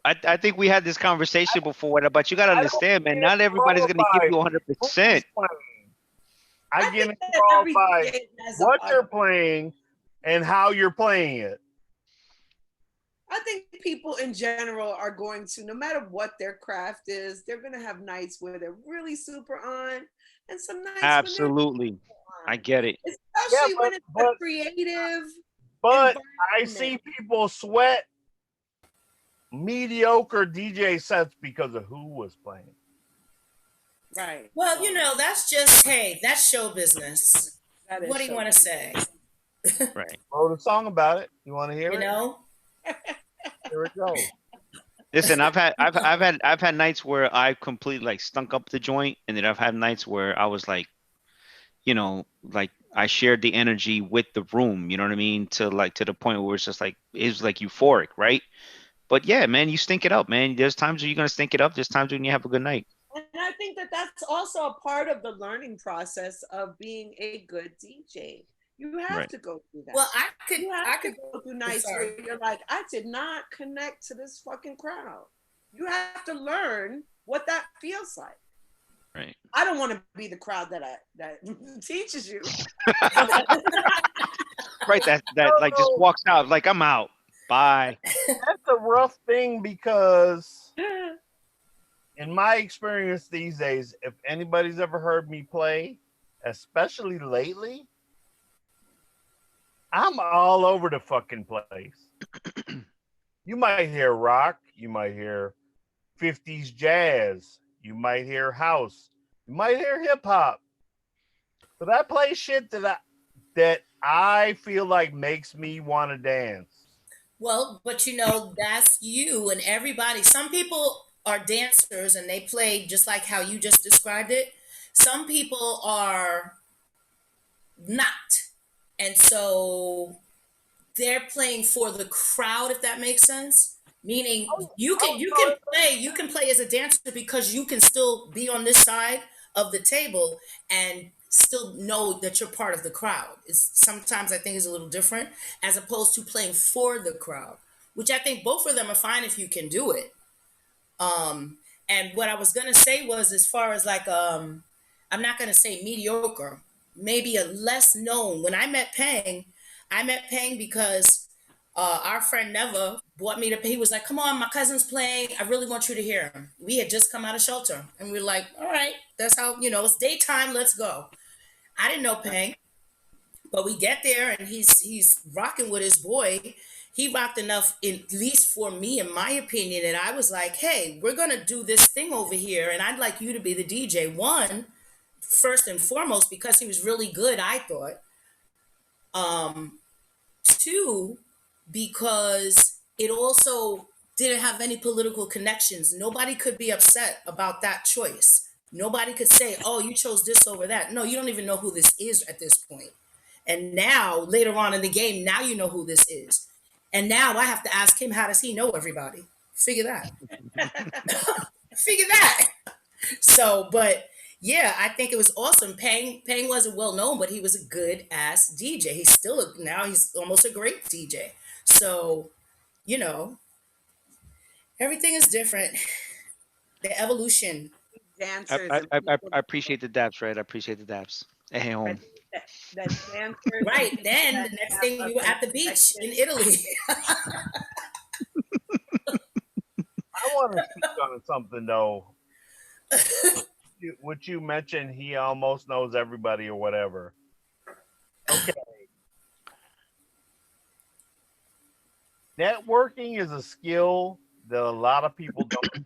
I think we had this conversation before, but you got to understand, man, not everybody's going to give you 100%. I get enthralled by what you're playing and how you're playing it. I think people in general are going to, no matter what their craft is, they're going to have nights where they're really super on and some nights Absolutely. When I get it. Especially when it's a creative. But I see people sweat mediocre DJ sets because of who was playing. Right. Well, So that's just, hey, that's show business. that is What do you show want to say? Right. Wrote a song about it. You want to hear You it? know? Here it goes. Listen, I've had nights where I completely like stunk up the joint, and then I've had nights where I was like, like I shared the energy with the room. You know what I mean? To the point where it's just like it was like euphoric, right? But yeah, man, you stink it up, man. There's times when you're gonna stink it up. There's times when you have a good night. and I think that that's also a part of the learning process of being a good DJ. You have Right. to go through that. Well, I could, You have I to could, go through I'm nights sorry. where you're like, I did not connect to this fucking crowd. You have to learn what that feels like. Right. I don't want to be the crowd that teaches you. Right. That like just No, walks out like I'm out. Bye. that's a rough thing because, in my experience these days, if anybody's ever heard me play, especially lately, I'm all over the fucking place. You might hear rock, you might hear 50s jazz, you might hear house, you might hear hip hop. But I play shit that I feel like makes me want to dance. Well, but that's you and everybody. Some people are dancers and they play just like how you just described it. Some people are not. And so they're playing for the crowd, if that makes sense. Meaning you can Oh you no, can play you can play as a dancer because you can still be on this side of the table and still know that you're part of the crowd. It's sometimes I think is a little different as opposed to playing for the crowd, which I think both of them are fine if you can do it. Um, and what I was gonna say was, as far as like, I'm not gonna say mediocre, maybe a less known. When I met Pang because our friend Neva brought me to. He was like, "Come on, my cousin's playing. I really want you to hear him." We had just come out of shelter, and we were like, "All right, that's how it's daytime. Let's go." I didn't know Pang. But we get there and he's rocking with his boy. He rocked enough, at least for me, in my opinion, and I was like, hey, we're gonna do this thing over here, and I'd like you to be the DJ. One, first and foremost, because he was really good, I thought. Two, because it also didn't have any political connections. Nobody could be upset about that choice. Nobody could say, oh, you chose this over that. No, you don't even know who this is at this point. And now, later on in the game, now you know who this is. And now I have to ask him, how does he know everybody? Figure that. Figure that. So, but yeah, I think it was awesome. Pang wasn't well known, but he was a good ass DJ. Now he's almost a great DJ. So, you know, everything is different. The evolution. I Dancers I and I, I people I appreciate the daps, right? I appreciate the daps. Hey, that, home. that dancers and Right. people Then that the next have thing a we were at the beach in connection. Italy. I want to speak on something though. What you mentioned, he almost knows everybody or whatever. Okay, networking is a skill that a lot of people don't.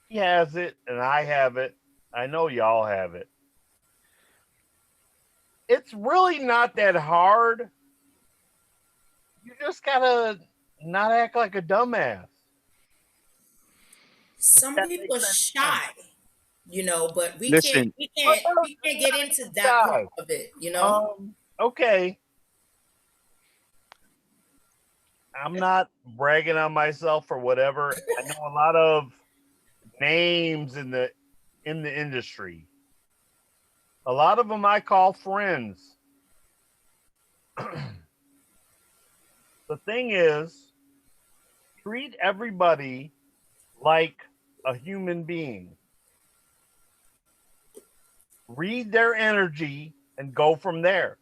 He has it, and I have it. I know y'all have it. It's really not that hard. You just gotta not act like a dumbass. If Some that people makes are any sense. shy, but we can't Listen, we But can't no, we it's can't not get into even that part shy. of it. Okay. I'm not bragging on myself or whatever. I know a lot of names in the industry. A lot of them I call friends. The thing is, treat everybody like a human being. Read their energy and go from there.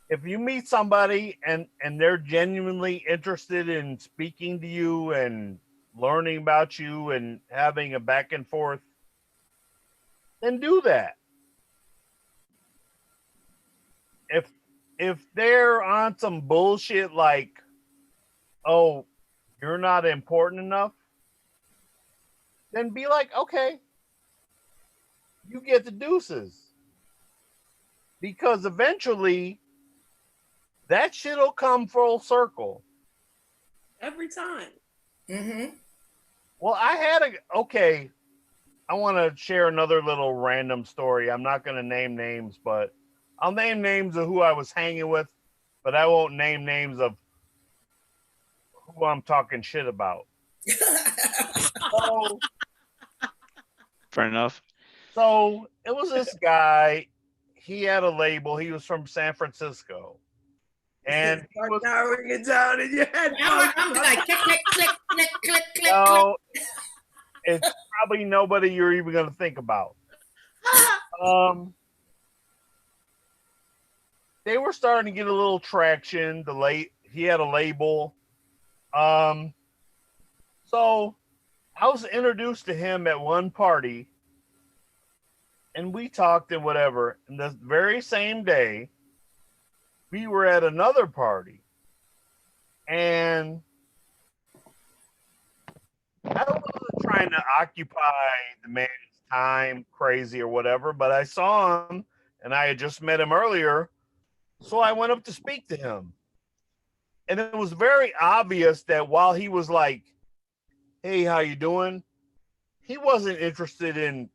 If you meet somebody and they're genuinely interested in speaking to you and learning about you and having a back and forth, then do that. If they're on some bullshit like, oh, you're not important enough, then be like, okay, you get the deuces. Because eventually that shit'll come full circle. Every time. Mm-hmm. Well, okay, I want to share another little random story. I'm not going to name names, but I'll name names of who I was hanging with, but I won't name names of who I'm talking shit about. So, Fair enough. so it was this guy. He had a label. He was from San Francisco, and he Start was narrowing it down in your head. I'm like click, click, click, click, click, click, click. no. It's probably nobody you're even going to think about. Um, they were starting to get a little traction. He had a label. Um, so I was introduced to him at one party, and we talked and whatever. And the very same day, we were at another party, and I wasn't trying to occupy the man's time, crazy or whatever. But I saw him, and I had just met him earlier, so I went up to speak to him. And it was very obvious that while he was like, "Hey, how you doing?" he wasn't interested in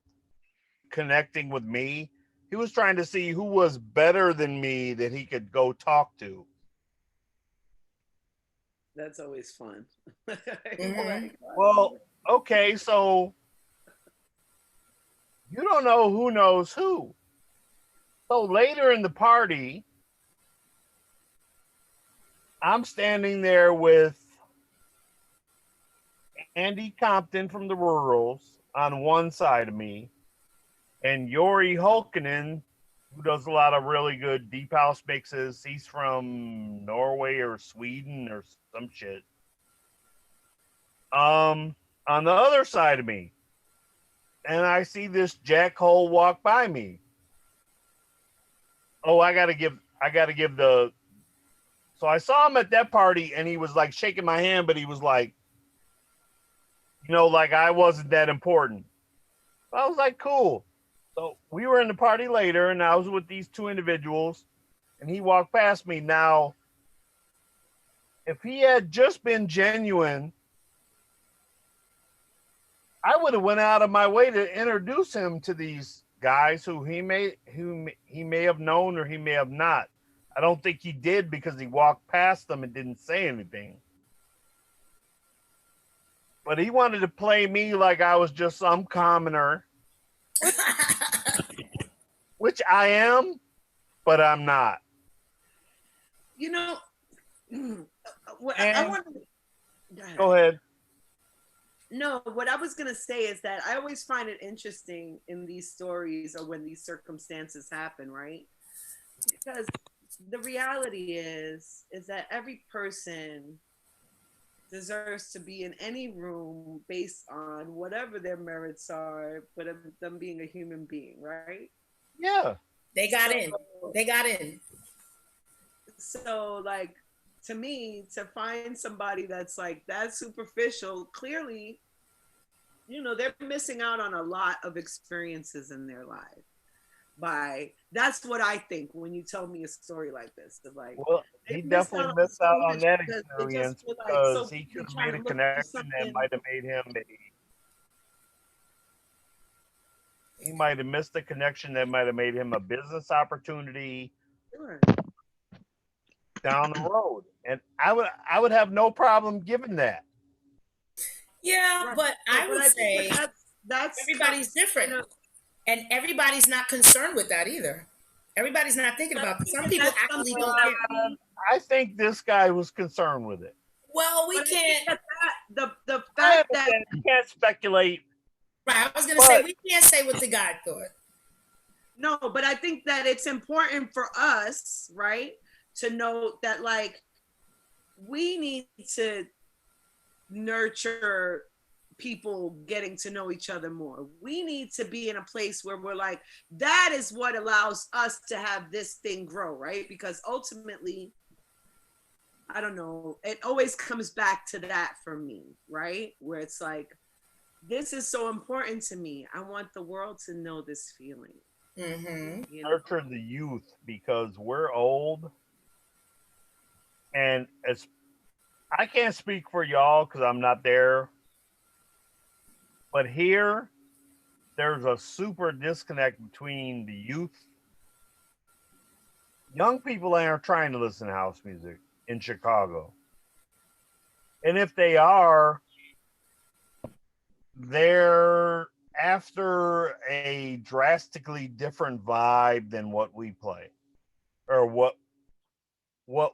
connecting with me. He was trying to see who was better than me that he could go talk to. That's always fun. Mm-hmm. Well, okay, so you don't know who knows who. So later in the party, I'm standing there with Andy Compton from the Rurals on one side of me, and Yori Hulkinen, who does a lot of really good deep house mixes. He's from Norway or Sweden or some shit. On the other side of me, and I see this jackhole walk by me. Oh, I gotta give the. So I saw him at that party, and he was like shaking my hand, but he was like, like I wasn't that important. I was like, cool. So we were in the party later, and I was with these two individuals, and he walked past me. Now, if he had just been genuine, I would have went out of my way to introduce him to these guys who he may have known or he may have not. I don't think he did because he walked past them and didn't say anything. But he wanted to play me like I was just some commoner, which I am, but I'm not. You know, what I And want. go ahead. No, what I was gonna say is that I always find it interesting in these stories or when these circumstances happen, right? Because the reality is that every person deserves to be in any room based on whatever their merits are, but of them being a human being, right? Yeah. They got in. They got in. So, like, to me, to find somebody that's like that superficial, clearly, they're missing out on a lot of experiences in their life. That's what I think when you tell me a story like this. Like, Well, he definitely missed out on that experience because he could have made a connection that might have made him he might have missed a connection that might have made him a business opportunity down the road. And I would have no problem giving that. Yeah, Right. but I would say that's everybody's different. And everybody's not concerned with that either. Everybody's not thinking about it. Some people actually don't care. I think this guy was concerned with it. Well, we can't. The fact that you can't speculate. Right, I was going to say we can't say what the guy thought. No, but I think that it's important for us, right, to know that like we need to nurture people getting to know each other more. We need to be in a place where we're like, that is what allows us to have this thing grow, right? Because ultimately, I don't know, it always comes back to that for me, right? Where it's like, this is so important to me. I want the world to know this feeling. Mm-hmm. You know? Nurture the youth because we're old, and as I can't speak for y'all because I'm not there, but here there's a super disconnect between the youth. Young people aren't trying to listen to house music in Chicago. And if they are, they're after a drastically different vibe than what we play or what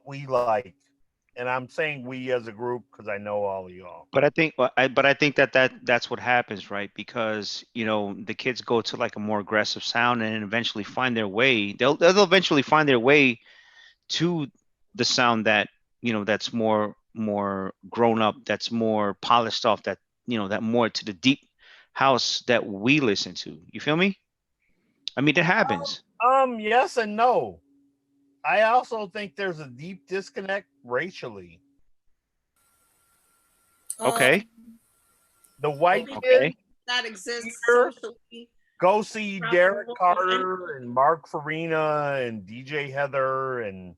we like. And I'm saying we as a group because I know all of y'all. But I think that's what happens, right? Because the kids go to like a more aggressive sound and eventually find their way. They'll eventually find their way to the sound that that's more grown up, that's more polished off, that that more to the deep house that we listen to. You feel me? I mean, it happens. Yes and no. I also think there's a deep disconnect racially. Okay. Um, The white Everything kids Okay. that exists here socially go see around the Derek world. Carter and Mark Farina and DJ Heather, and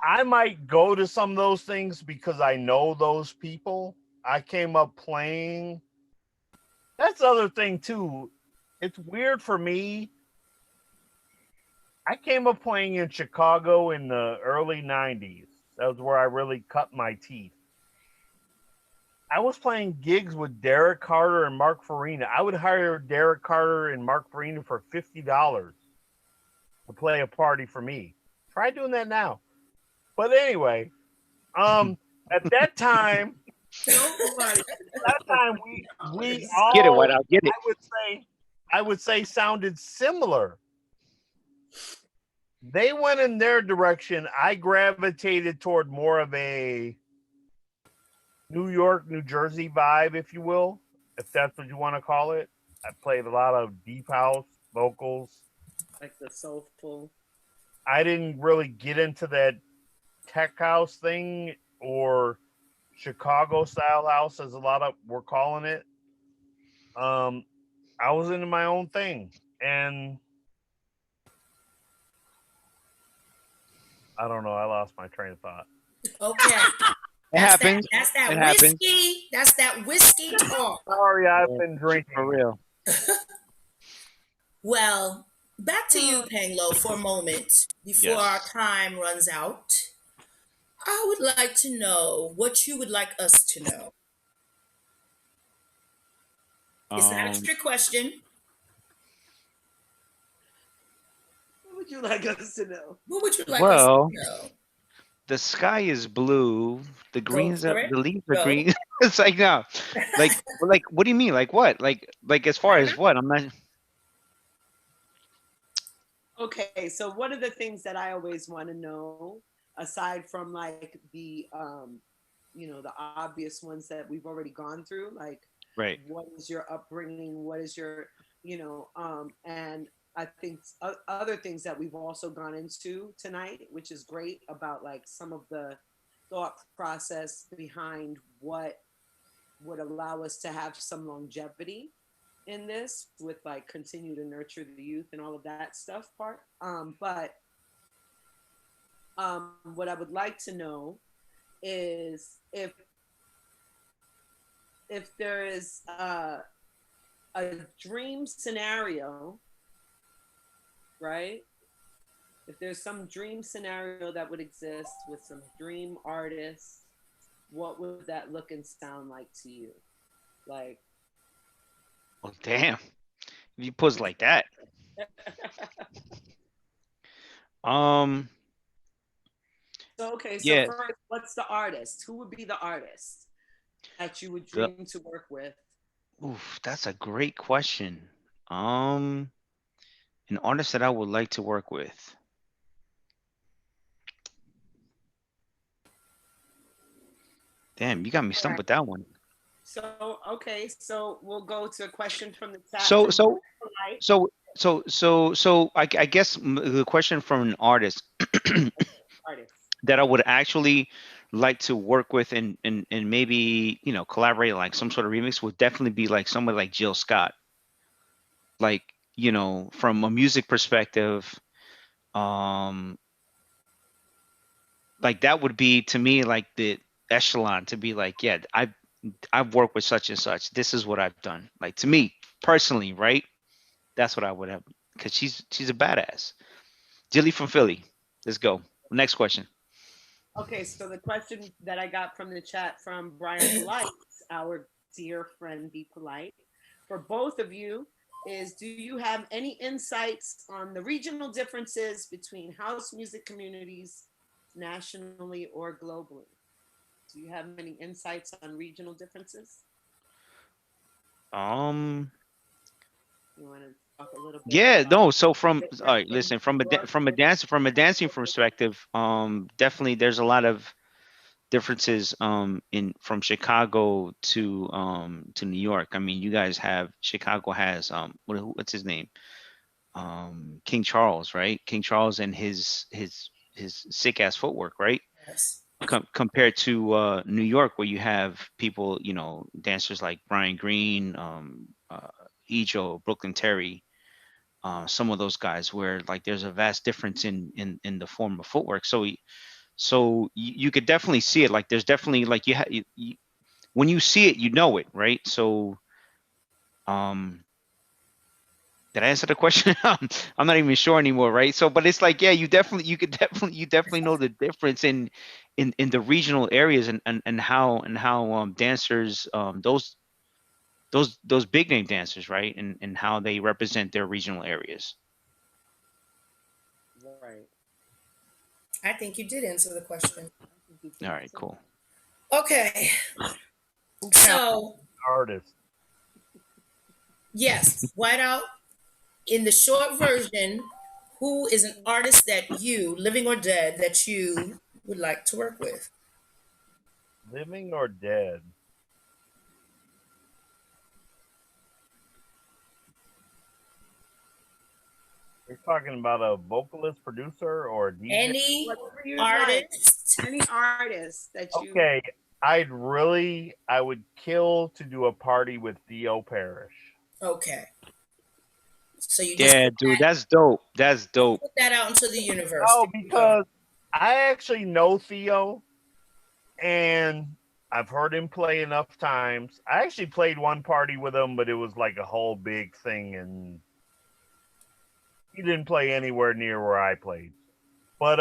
I might go to some of those things because I know those people. I came up playing. That's the other thing too. It's weird for me. I came up playing in Chicago in the early 90s. That was where I really cut my teeth. I was playing gigs with Derek Carter and Mark Farina. I would hire Derek Carter and Mark Farina for $50 to play a party for me. Try doing that now. But anyway, at that time, Nobody. we Get it, all Whiteout. Get it. I would say sounded similar. They went in their direction. I gravitated toward more of a New York, New Jersey vibe, if you will, if that's what you want to call it. I played a lot of deep house vocals. Like the soulful. I didn't really get into that tech house thing or Chicago style house, as a lot of were calling it. Um, I was into my own thing, and I don't know. I lost my train of thought. okay. It happens. That's It that happens. whiskey. That's that whiskey talk. Sorry, I've Yeah, been for drinking. real. Well, back to you, Panglo, for a moment before our Yes. time runs out. I would like to know what you would like us to know. It's not a Um. trick question. What would you like us to know? What would you like us to Well, know? the sky is blue. The Go greens are for it. the leaves are Go. green. It's like no, like what do you mean? Like what? Like as far I don't as know. what? I'm not. Okay, so what are the things that I always want to know aside from like the obvious ones that we've already gone through, like Right. what is your upbringing, what is your, and I think other things that we've also gone into tonight, which is great about like some of the thought process behind what would allow us to have some longevity in this with like continue to nurture the youth and all of that stuff part. But what I would like to know is if there is a dream scenario, right? If there's some dream scenario that would exist with some dream artists, what would that look and sound like to you? Like, Well, damn. If you pose like that. Um. so okay, so Yeah. first, what's the artist? Who would be the artist that you would The. dream to work with? Oof. That's a great question. Um. An artist that I would like to work with. Damn, you got me All stumped right. with that one. So okay, so we'll go to a question from the chat So from so Light I guess the question from an artist artist. that I would actually like to work with and maybe, you know, collaborate like some sort of remix would definitely be like somebody like Jill Scott. Like, you know, from a music perspective, um, like that would be to me like the echelon to be like, yeah, I've worked with such and such. This is what I've done. Like to me personally, right? That's what I would have because she's a badass. Jilly from Philly. Let's go. Next question. Okay, so the question that I got from the chat from Brian Polite, our dear friend Be Polite, for both of you is, do you have any insights on the regional differences between house music communities nationally or globally? Do you have any insights on regional differences? Um, You want to talk a little bit yeah, about no. So from all right, different listen, New York from a dancing versus perspective, definitely there's a lot of differences in from Chicago to New York. I mean, you guys have Chicago has what's his name? King Charles, right? King Charles and his sick ass footwork, right? Yes. Compared to New York, where you have people, you know, dancers like Brian Green, Ejo, Brooklyn Terry, some of those guys, where like there's a vast difference in the form of footwork. So you could definitely see it. Like there's definitely like when you see it, you know it, right? So um, did I answer the question? I'm not even sure anymore, right? So, but it's like, yeah, you definitely know the difference in the regional areas and how dancers those big name dancers, right, and how they represent their regional areas. right. I think you did answer the question. I think you All did right, too. cool. Okay. Who counts So, artists? yes, Whiteout, in the short version, who is an artist that you, living or dead, that you would like to work with? Living or dead? You're talking about a vocalist, producer, or a DJ? Any Whatever you'd like. artist? Any artist that you Okay, I would kill to do a party with Theo Parrish. Okay. So you just Yeah, dude, that's dope. That's dope. put that out into the universe. Oh, There you go. because I actually know Theo and I've heard him play enough times. I actually played one party with him, but it was like a whole big thing and he didn't play anywhere near where I played. But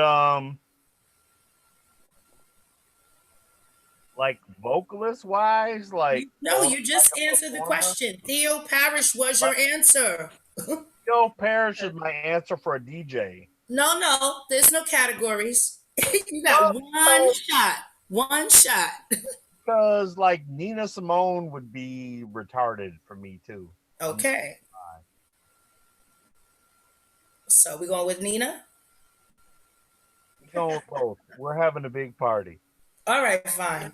like vocalist wise, like No, or you like just a answered the performer, question. Theo Parrish was your answer. Theo Parrish is my answer for a DJ. No, no, there's no categories. You got Well, one shot. One shot. because like Nina Simone would be retarded for me too. I'm Okay. So we're going with Nina? going close. We're having a big party. All right, fine.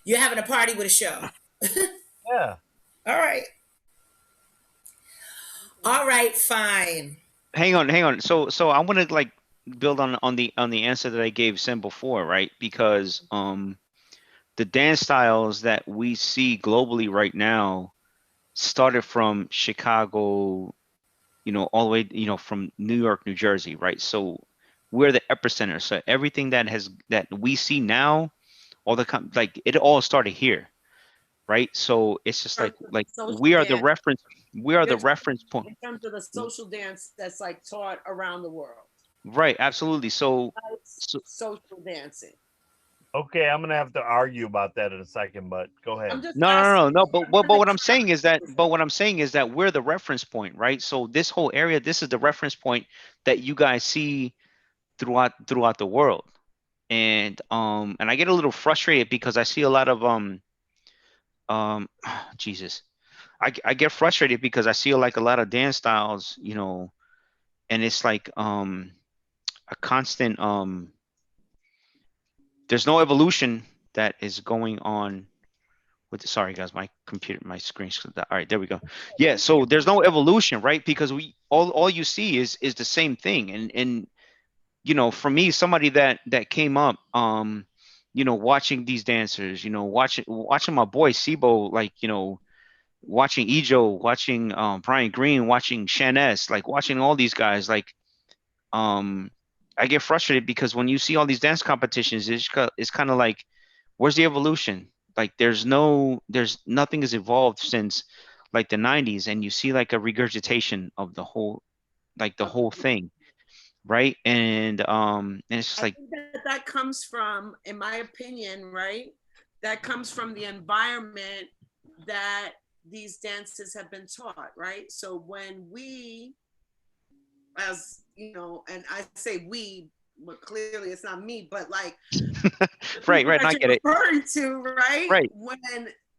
You're having a party with a show. Yeah. All right. All right, fine. Hang on. So I want to like build on the answer that I gave Sim before, right? Because the dance styles that we see globally right now started from Chicago, you know, all the way, you know, from New York, New Jersey, right? So we're the epicenter. So everything that we see now, like it all started here, right? So it's just in like terms of like social we are the dance, reference. We are you're the talking reference point. in terms of the social dance that's like taught around the world. Right, absolutely. So Social dancing. Okay, I'm gonna have to argue about that in a second, but go I'm ahead. just no. asking But for the what I'm saying is that we're the reference point, right? So this whole area, this is the reference point that you guys see throughout the world. And I get a little frustrated because I see a lot of Jesus. I get frustrated because I see like a lot of dance styles, you know, and it's like a constant there's no evolution that is going on with sorry guys, my computer, my screen. All right, there we go. Yeah, so there's no evolution, right? Because we all you see is the same thing. And you know, for me, somebody that came up, watching these dancers, watching my boy Sibo, like, watching Ejo, watching Brian Green, watching Shaness, like watching all these guys, like um I get frustrated because when you see all these dance competitions, it's kind of like, where's the evolution? Like there's nothing has evolved since like the 90s, and you see like a regurgitation of the whole, like the whole thing, right? And it's just I like, think that comes from, in my opinion, right? That comes from the environment that these dances have been taught, right? So when we, as you know, and I say we, but clearly it's not me, but like the right, people right, that I you're get it. referring to, right? Right,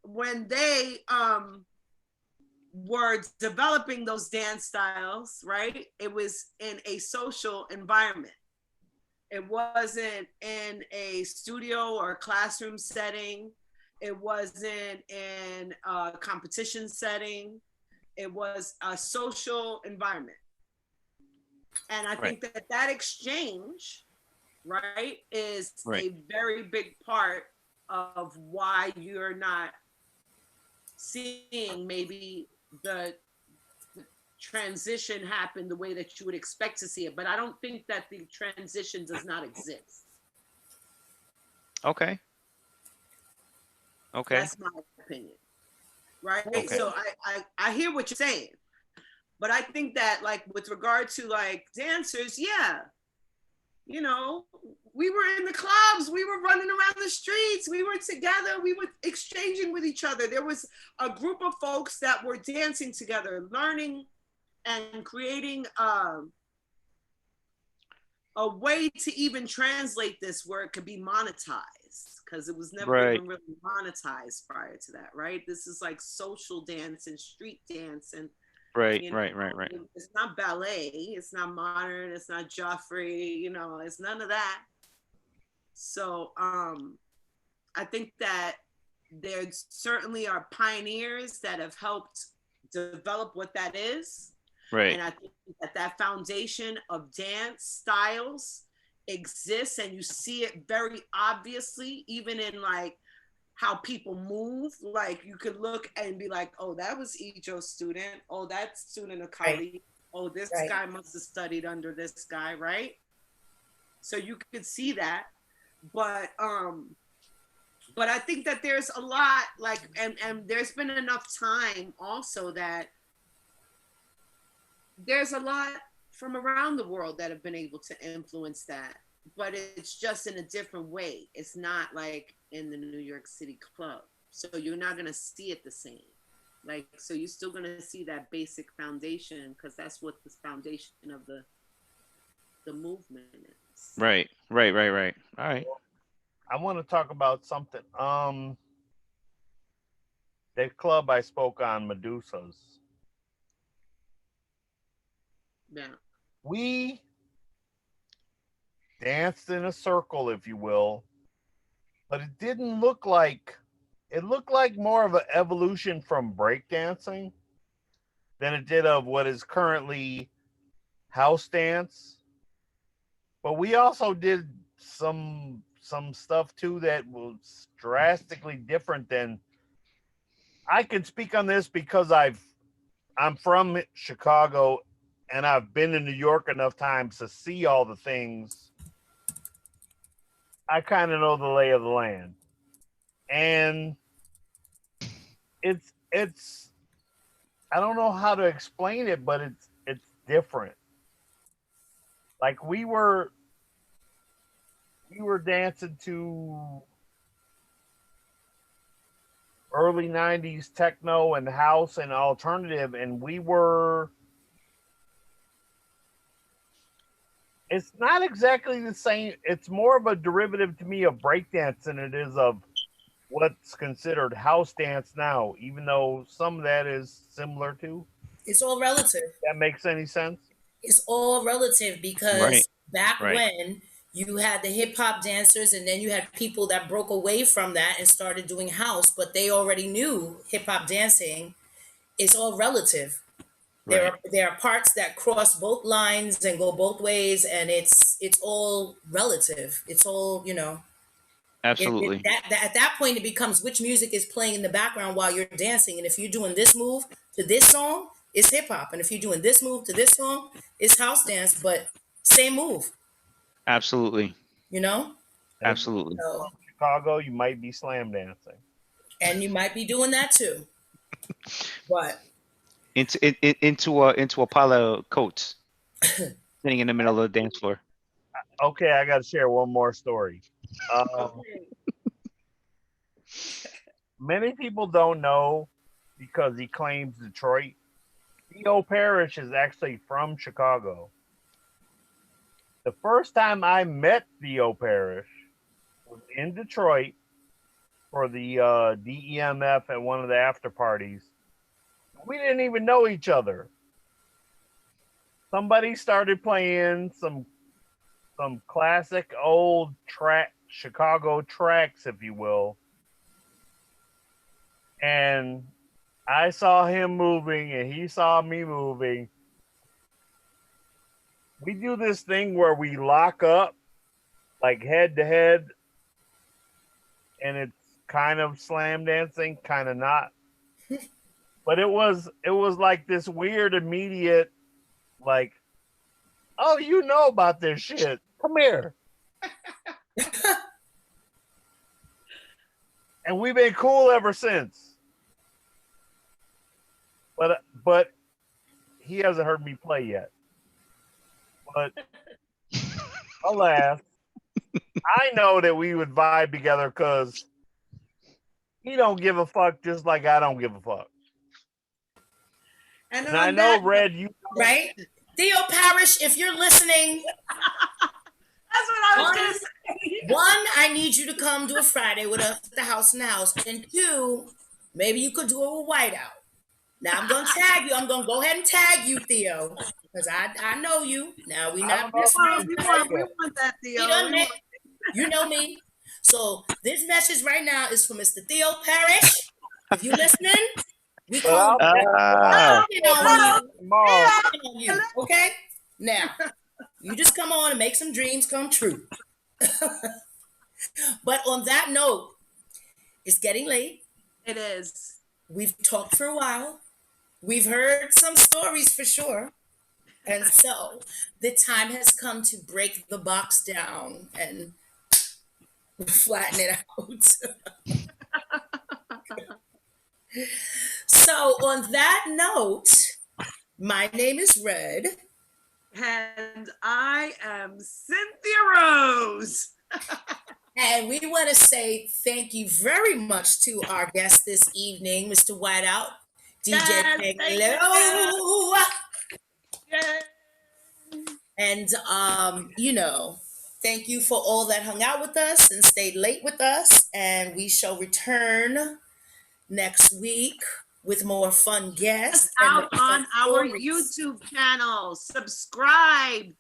When they were developing those dance styles, right? It was in a social environment. It wasn't in a studio or a classroom setting. It wasn't in a competition setting. It was a social environment. And I right, think that exchange, right, is right, a very big part of why you're not seeing maybe the transition happen the way that you would expect to see it. But I don't think that the transition does not exist. okay, okay, That's my opinion. Right. okay, So I hear what you're saying. But I think that like with regard to like dancers, yeah, you know, we were in the clubs, we were running around the streets, we were together, we were exchanging with each other. There was a group of folks that were dancing together, learning and creating a way to even translate this where it could be monetized, because it was never right, even really monetized prior to that, right? This is like social dance and street dance, and right, you right, right, right, know, it's not ballet, it's not modern, it's not Joffrey, you know, it's none of that. So I think that there certainly are pioneers that have helped develop what that is. right, And I think that foundation of dance styles exists, and you see it very obviously, even in like how people move. Like you could look and be like, oh, that was Ijo's student. Oh, that student of Right, Kali. Oh, this right. guy must have studied under this guy, right? So you could see that. But I think that there's a lot like, and there's been enough time also that there's a lot from around the world that have been able to influence that, but it's just in a different way. It's not like in the New York City club, so you're not going to see it the same. Like, so you're still going to see that basic foundation, because that's what the foundation of the movement is. right, right, right, right. All right. I want to talk about something. That club I spoke on, Medusa's. Yeah. We danced in a circle, if you will, but it didn't look like, it looked like more of an evolution from breakdancing than it did of what is currently house dance. But we also did some stuff too that was drastically different than, I can speak on this because I'm from Chicago and I've been to New York enough times to see all the things. I kind of know the lay of the land. And it's I don't know how to explain it, but it's different. Like we were dancing to early 90s techno and house and alternative, and we were, it's not exactly the same. It's more of a derivative to me of breakdance than it is of what's considered house dance now, even though some of that is similar to. It's all relative. That makes any sense? It's all relative Right, because back right, when you had the hip hop dancers and then you had people that broke away from that and started doing house, but they already knew hip hop dancing. It's all relative. right, There are parts that cross both lines and go both ways, and it's all relative. It's all. Absolutely. At that point, it becomes which music is playing in the background while you're dancing. And if you're doing this move to this song, it's hip hop. And if you're doing this move to this song, it's house dance, but same move, Absolutely. you know? And if Absolutely. you're So, from Chicago, you might be slam dancing. and you might be doing that too. But Into a pile of coats sitting in the middle of the dance floor. Okay, I got to share one more story. Okay. Many people don't know because he claims Detroit. Theo Parrish is actually from Chicago. The first time I met Theo Parrish was in Detroit for the DEMF at one of the after parties. We didn't even know each other. Somebody started playing some classic old Chicago tracks, if you will. And I saw him moving and he saw me moving. We do this thing where we lock up like head to head, and it's kind of slam dancing, kind of not. But it was like this weird immediate, like, oh, you know about this shit. Come here. And we've been cool ever since. But he hasn't heard me play yet. But alas, I know that we would vibe together because he don't give a fuck just like I don't give a fuck. And I know, Red, you right? Theo Parrish, if you're listening, that's what I was gonna say. one, I need you to come do a Friday with us at the house in the house. And two, maybe you could do it with Whiteout. Now I'm gonna tag you. I'm gonna go ahead and tag you, Theo, because I know you. Now we not We want that, Theo. You know me. So this message right now is for Mr. Theo Parrish. If you listening, we call you. Okay? Now, you just come on and make some dreams come true. But on that note, it's getting late. It is. We've talked for a while. We've heard some stories for sure. And so the time has come to break the box down and flatten it out. So on that note, my name is Red. And I am Cynthia Rose. And we want to say thank you very much to our guest this evening, Mr. Whiteout, DJ Hello. And thank you for all that hung out with us and stayed late with us. And we shall return next week with more fun guests. Out on our YouTube channel. Subscribe.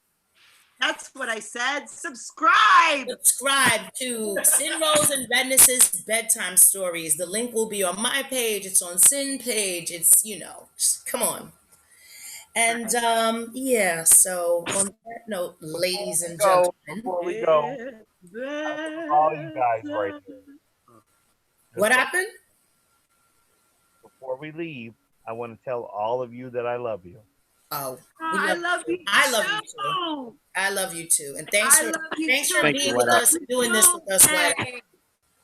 That's what I said. Subscribe. Subscribe to Sin Rose and Redness's Bedtime Stories. The link will be on my page. It's on Sin page. It's, just come on. And so on that note, ladies and gentlemen. Before we go, all you guys right here. What happened? Before we leave, I want to tell all of you that I love you. Oh, I love you. I love you too. I love you too. And thanks for being with us and doing this with us.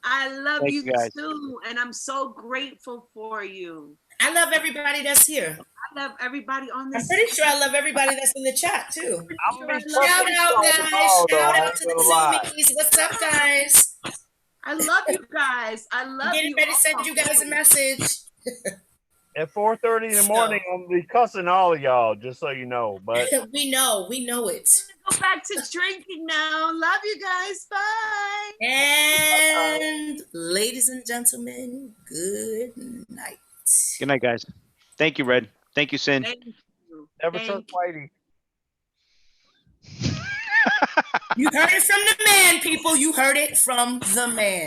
I love you too. And I'm so grateful for you. I love everybody that's here. I love everybody on this. I'm pretty sure I love everybody that's in the chat too. Shout out, guys. Shout out to the Zoomies. What's up, guys? I love you guys. I love you. Getting ready to send you guys a message. At 4:30 in the morning, I'm be cussing all of y'all, just so you know. But we know it. Go back to drinking now. Love you guys. Bye. And ladies and gentlemen, good night. Good night, guys. Thank you, Red. Thank you, Sin. Thank you. Never trust Whitey. You heard it from the man, people. You heard it from the man.